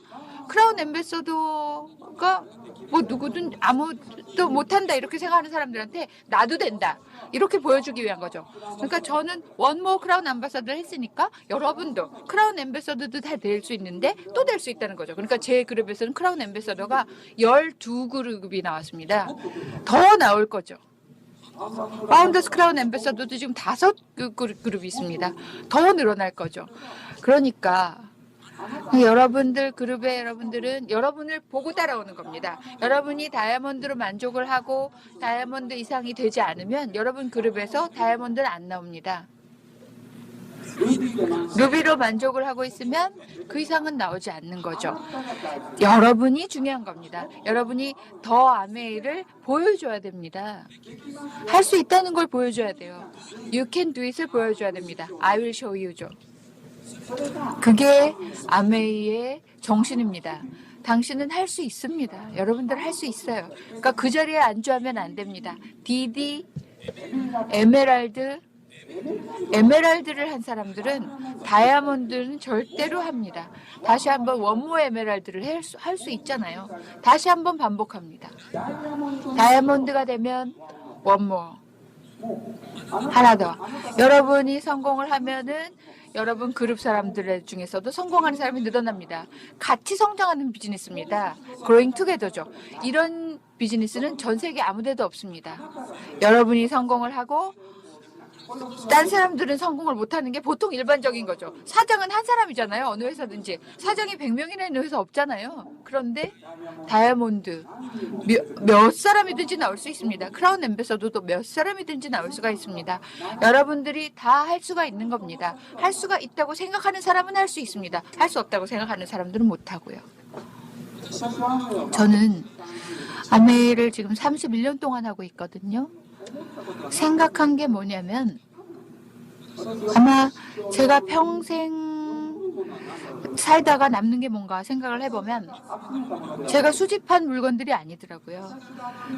크라운 앰베서더가 뭐 누구든 아무도 못한다 이렇게 생각하는 사람들한테 나도 된다 이렇게 보여주기 위한 거죠. 그러니까 저는 원모 크라운 앰베서더를 했으니까 여러분도 크라운 앰베서더도 다 될 수 있는데 또 될 수 있다는 거죠. 그러니까 제 그룹에서는 크라운 앰베서더가 12그룹이 나왔습니다. 더 나올 거죠. 파운더스 크라운 앰베서더도 지금 5그룹이 있습니다. 더 늘어날 거죠. 그러니까 여러분들 그룹의 여러분들은 여러분을 보고 따라오는 겁니다. 여러분이 다이아몬드로 만족을 하고 다이아몬드 이상이 되지 않으면 여러분 그룹에서 다이아몬드는 안 나옵니다. 루비로 만족을 하고 있으면 그 이상은 나오지 않는 거죠. 여러분이 중요한 겁니다. 여러분이 더 아메이를 보여줘야 됩니다. 할 수 있다는 걸 보여줘야 돼요. You can do it을 보여줘야 됩니다. I will show you죠. 그게 아메이의 정신입니다. 당신은 할 수 있습니다. 여러분들 할 수 있어요. 그러니까 그 자리에 안주하면 안 됩니다. 디디, 에메랄드를 한 사람들은 다이아몬드는 절대로 합니다. 다시 한번 원모 에메랄드를 할 수 있잖아요. 다시 한번 반복합니다. 다이아몬드가 되면 원모. 하나 더. 여러분이 성공을 하면은 여러분 그룹 사람들 중에서도 성공하는 사람이 늘어납니다. 같이 성장하는 비즈니스입니다. Growing together죠. 이런 비즈니스는 전 세계 아무 데도 없습니다. 여러분이 성공을 하고 딴 사람들은 성공을 못하는 게 보통 일반적인 거죠. 사장은 한 사람이잖아요. 어느 회사든지. 사장이 100명이나 있는 회사 없잖아요. 그런데 다이아몬드 몇 사람이든지 나올 수 있습니다. 크라운 엠베서더도 몇 사람이든지 나올 수가 있습니다. 여러분들이 다 할 수가 있는 겁니다. 할 수가 있다고 생각하는 사람은 할 수 있습니다. 할 수 없다고 생각하는 사람들은 못하고요. 저는 아메이를 지금 31년 동안 하고 있거든요. 생각한 게 뭐냐면 아마 제가 평생 살다가 남는 게 뭔가 생각을 해보면 제가 수집한 물건들이 아니더라고요.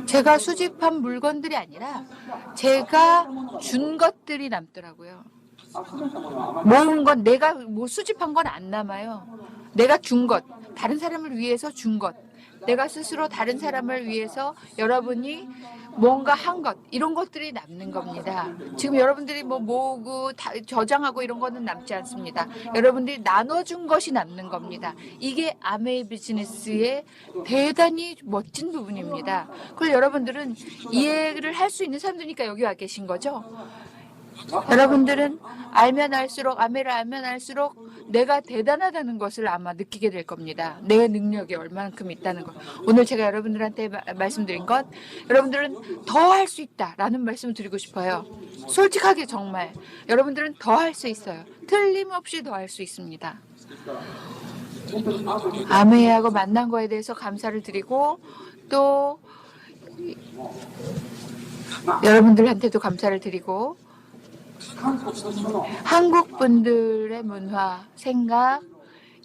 제가 수집한 물건들이 아니라 제가 준 것들이 남더라고요. 모은 건 내가 뭐 수집한 건 안 남아요. 내가 준 것, 다른 사람을 위해서 준 것, 내가 스스로 다른 사람을 위해서 여러분이 뭔가 한 것, 이런 것들이 남는 겁니다. 지금 여러분들이 뭐 모으고 저장하고 이런 거는 남지 않습니다. 여러분들이 나눠준 것이 남는 겁니다. 이게 아메이 비즈니스의 대단히 멋진 부분입니다. 그걸 여러분들은 이해를 할 수 있는 사람들이니까 여기 와 계신 거죠. 여러분들은 알면 알수록 아메를 알면 알수록 내가 대단하다는 것을 아마 느끼게 될 겁니다. 내 능력이 얼만큼 있다는 것. 오늘 제가 여러분들한테 말씀드린 것, 여러분들은 더 할 수 있다라는 말씀을 드리고 싶어요. 솔직하게 정말 여러분들은 더 할 수 있어요. 틀림없이 더 할 수 있습니다. 아메하고 만난 거에 대해서 감사를 드리고 또 여러분들한테도 감사를 드리고 한국 분들의 문화, 생각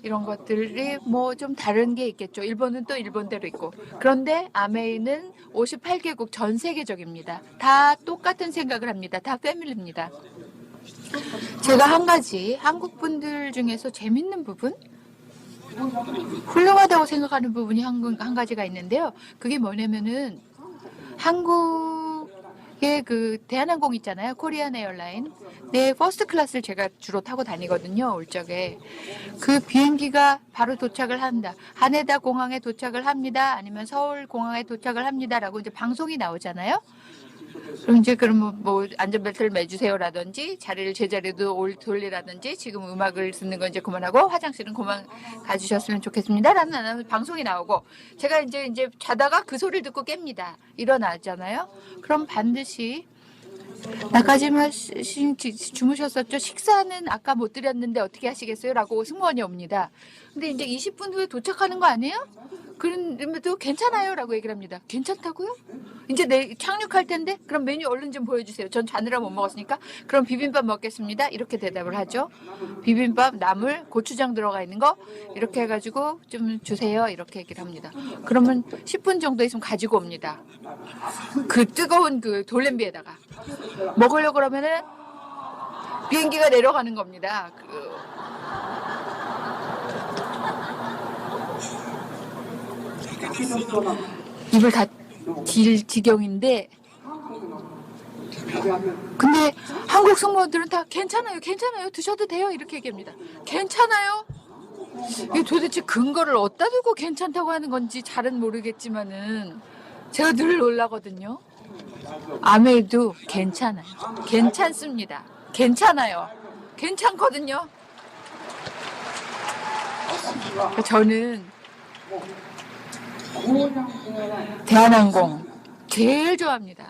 이런 것들이 뭐 좀 다른 게 있겠죠. 일본은 또 일본대로 있고. 그런데 아메이는 58개국 전 세계적입니다. 다 똑같은 생각을 합니다. 다 패밀리입니다. 제가 한 가지 한국 분들 중에서 재밌는 부분, 훌륭하다고 생각하는 부분이 한 가지가 있는데요. 그게 뭐냐면은 한국의 그 대한항공 있잖아요. 코리안 에어라인. 네, 퍼스트 클래스를 제가 주로 타고 다니거든요. 올 적에. 그 비행기가 바로 도착을 한다. 하네다 공항에 도착을 합니다. 아니면 서울 공항에 도착을 합니다라고 이제 방송이 나오잖아요. 그럼 이제 그럼 뭐 안전벨트를 매주세요라든지 자리를 제자리로 돌리라든지 지금 음악을 듣는 건 이제 그만하고 화장실은 그만 가주셨으면 좋겠습니다라는 방송이 나오고 제가 이제 자다가 그 소리를 듣고 깹니다. 일어나잖아요. 그럼 반드시 나까지만 주무셨었죠. 식사는 아까 못 드렸는데 어떻게 하시겠어요? 라고 승무원이 옵니다. 근데 이제 20분 후에 도착하는 거 아니에요? 그런데도 괜찮아요? 라고 얘기를 합니다. 괜찮다고요? 이제 착륙할 텐데 그럼 메뉴 얼른 좀 보여주세요. 전 자느라 못 먹었으니까 그럼 비빔밥 먹겠습니다. 이렇게 대답을 하죠. 비빔밥, 나물, 고추장 들어가 있는 거 이렇게 해가지고 좀 주세요. 이렇게 얘기를 합니다. 그러면 10분 정도 있으면 가지고 옵니다. 그 뜨거운 그 돌냄비에다가 먹으려고 그러면은 비행기가 내려가는 겁니다. 입을 다질 지경인데 근데 한국 승무원들은 다 괜찮아요 드셔도 돼요 이렇게 얘기합니다. 괜찮아요? 이게 도대체 근거를 어디다 두고 괜찮다고 하는 건지 잘은 모르겠지만은 제가 늘 놀라거든요. 아메이도 괜찮아요. 괜찮습니다. 괜찮아요. 괜찮거든요. 저는 대한항공 제일 좋아합니다.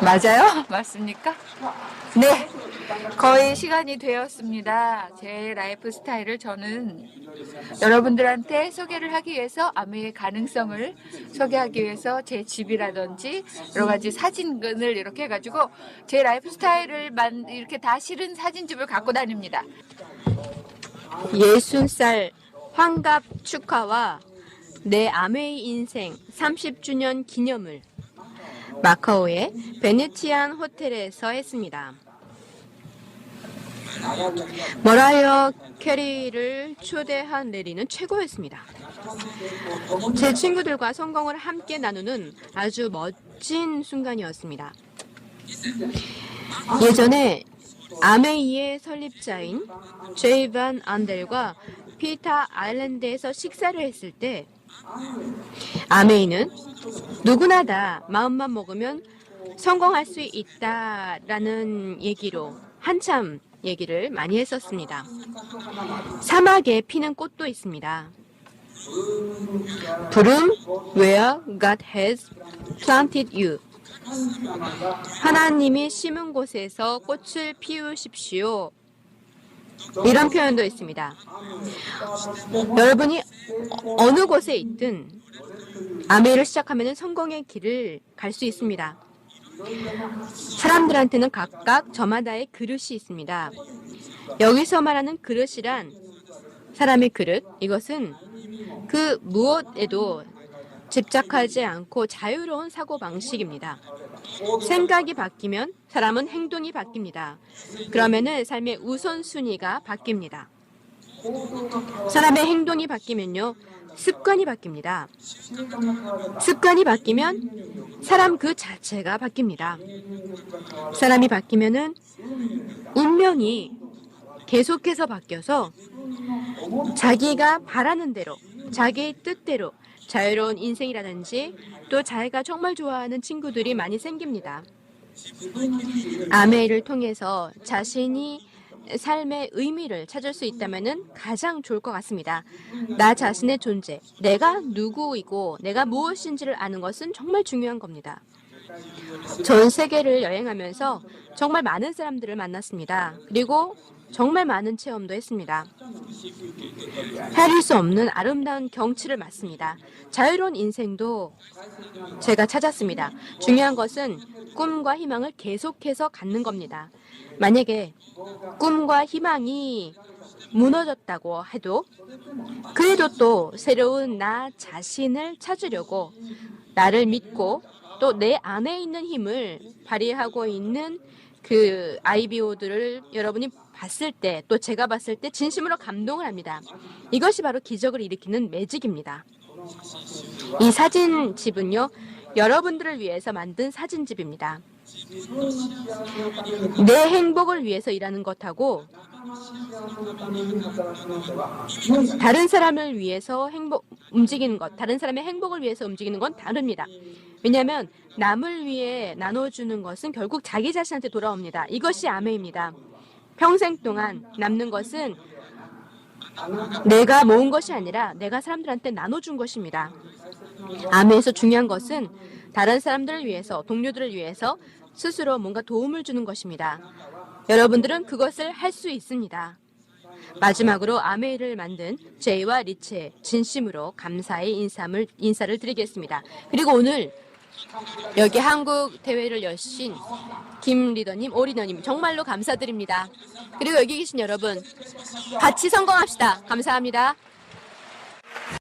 맞아요? 맞습니까? 네. 거의 시간이 되었습니다. 제 라이프 스타일을 저는 여러분들한테 소개를 하기 위해서 아메의 가능성을 소개하기 위해서 제 집이라든지 여러 가지 사진을 이렇게 해가지고 제 라이프 스타일을 이렇게 다 실은 사진집을 갖고 다닙니다. 60살 환갑 축하와 내 아메이 인생 30주년 기념을 마카오의 베네치안 호텔에서 했습니다. 머라이어 캐리를 초대한 레리는 최고였습니다. 제 친구들과 성공을 함께 나누는 아주 멋진 순간이었습니다. 예전에 아메이의 설립자인 제이반 안델과 피터 아일랜드에서 식사를 했을 때 아메이는 누구나 다 마음만 먹으면 성공할 수 있다라는 얘기로 한참 얘기를 많이 했었습니다. 사막에 피는 꽃도 있습니다. 푸름 where God has planted you. 하나님이 심은 곳에서 꽃을 피우십시오. 이런 표현도 있습니다. 여러분이 어느 곳에 있든 아메이를 시작하면 성공의 길을 갈 수 있습니다. 사람들한테는 각각 저마다의 그릇이 있습니다. 여기서 말하는 그릇이란 사람의 그릇, 이것은 그 무엇에도 집착하지 않고 자유로운 사고방식입니다. 생각이 바뀌면 사람은 행동이 바뀝니다. 그러면은 삶의 우선순위가 바뀝니다. 사람의 행동이 바뀌면요, 습관이 바뀝니다. 습관이 바뀌면 사람 그 자체가 바뀝니다. 사람이 바뀌면은 운명이 계속해서 바뀌어서 자기가 바라는 대로, 자기의 뜻대로 자유로운 인생이라든지 또 자기가 정말 좋아하는 친구들이 많이 생깁니다. 아메이를 통해서 자신이 삶의 의미를 찾을 수 있다면 가장 좋을 것 같습니다. 나 자신의 존재, 내가 누구이고 내가 무엇인지를 아는 것은 정말 중요한 겁니다. 전 세계를 여행하면서 정말 많은 사람들을 만났습니다. 그리고 정말 많은 체험도 했습니다. 헤아릴 수 없는 아름다운 경치를 맞습니다. 자유로운 인생도 제가 찾았습니다. 중요한 것은 꿈과 희망을 계속해서 갖는 겁니다. 만약에 꿈과 희망이 무너졌다고 해도 그래도 또 새로운 나 자신을 찾으려고 나를 믿고 또 내 안에 있는 힘을 발휘하고 있는 그 IBO들을 여러분이 봤을 때, 또 제가 봤을 때 진심으로 감동을 합니다. 이것이 바로 기적을 일으키는 매직입니다. 이 사진집은요, 여러분들을 위해서 만든 사진집입니다. 내 행복을 위해서 일하는 것하고 다른 사람을 위해서 움직이는 것, 다른 사람의 행복을 위해서 움직이는 건 다릅니다. 왜냐하면 남을 위해 나눠주는 것은 결국 자기 자신한테 돌아옵니다. 이것이 아메입니다. 평생 동안 남는 것은 내가 모은 것이 아니라 내가 사람들한테 나눠준 것입니다. 아메에서 중요한 것은 다른 사람들을 위해서, 동료들을 위해서 스스로 뭔가 도움을 주는 것입니다. 여러분들은 그것을 할 수 있습니다. 마지막으로 아메이를 만든 제이와 리치에 진심으로 감사의 인사를 드리겠습니다. 그리고 오늘 여기 한국 대회를 여신 김 리더님, 오 리더님 정말로 감사드립니다. 그리고 여기 계신 여러분 같이 성공합시다. 감사합니다.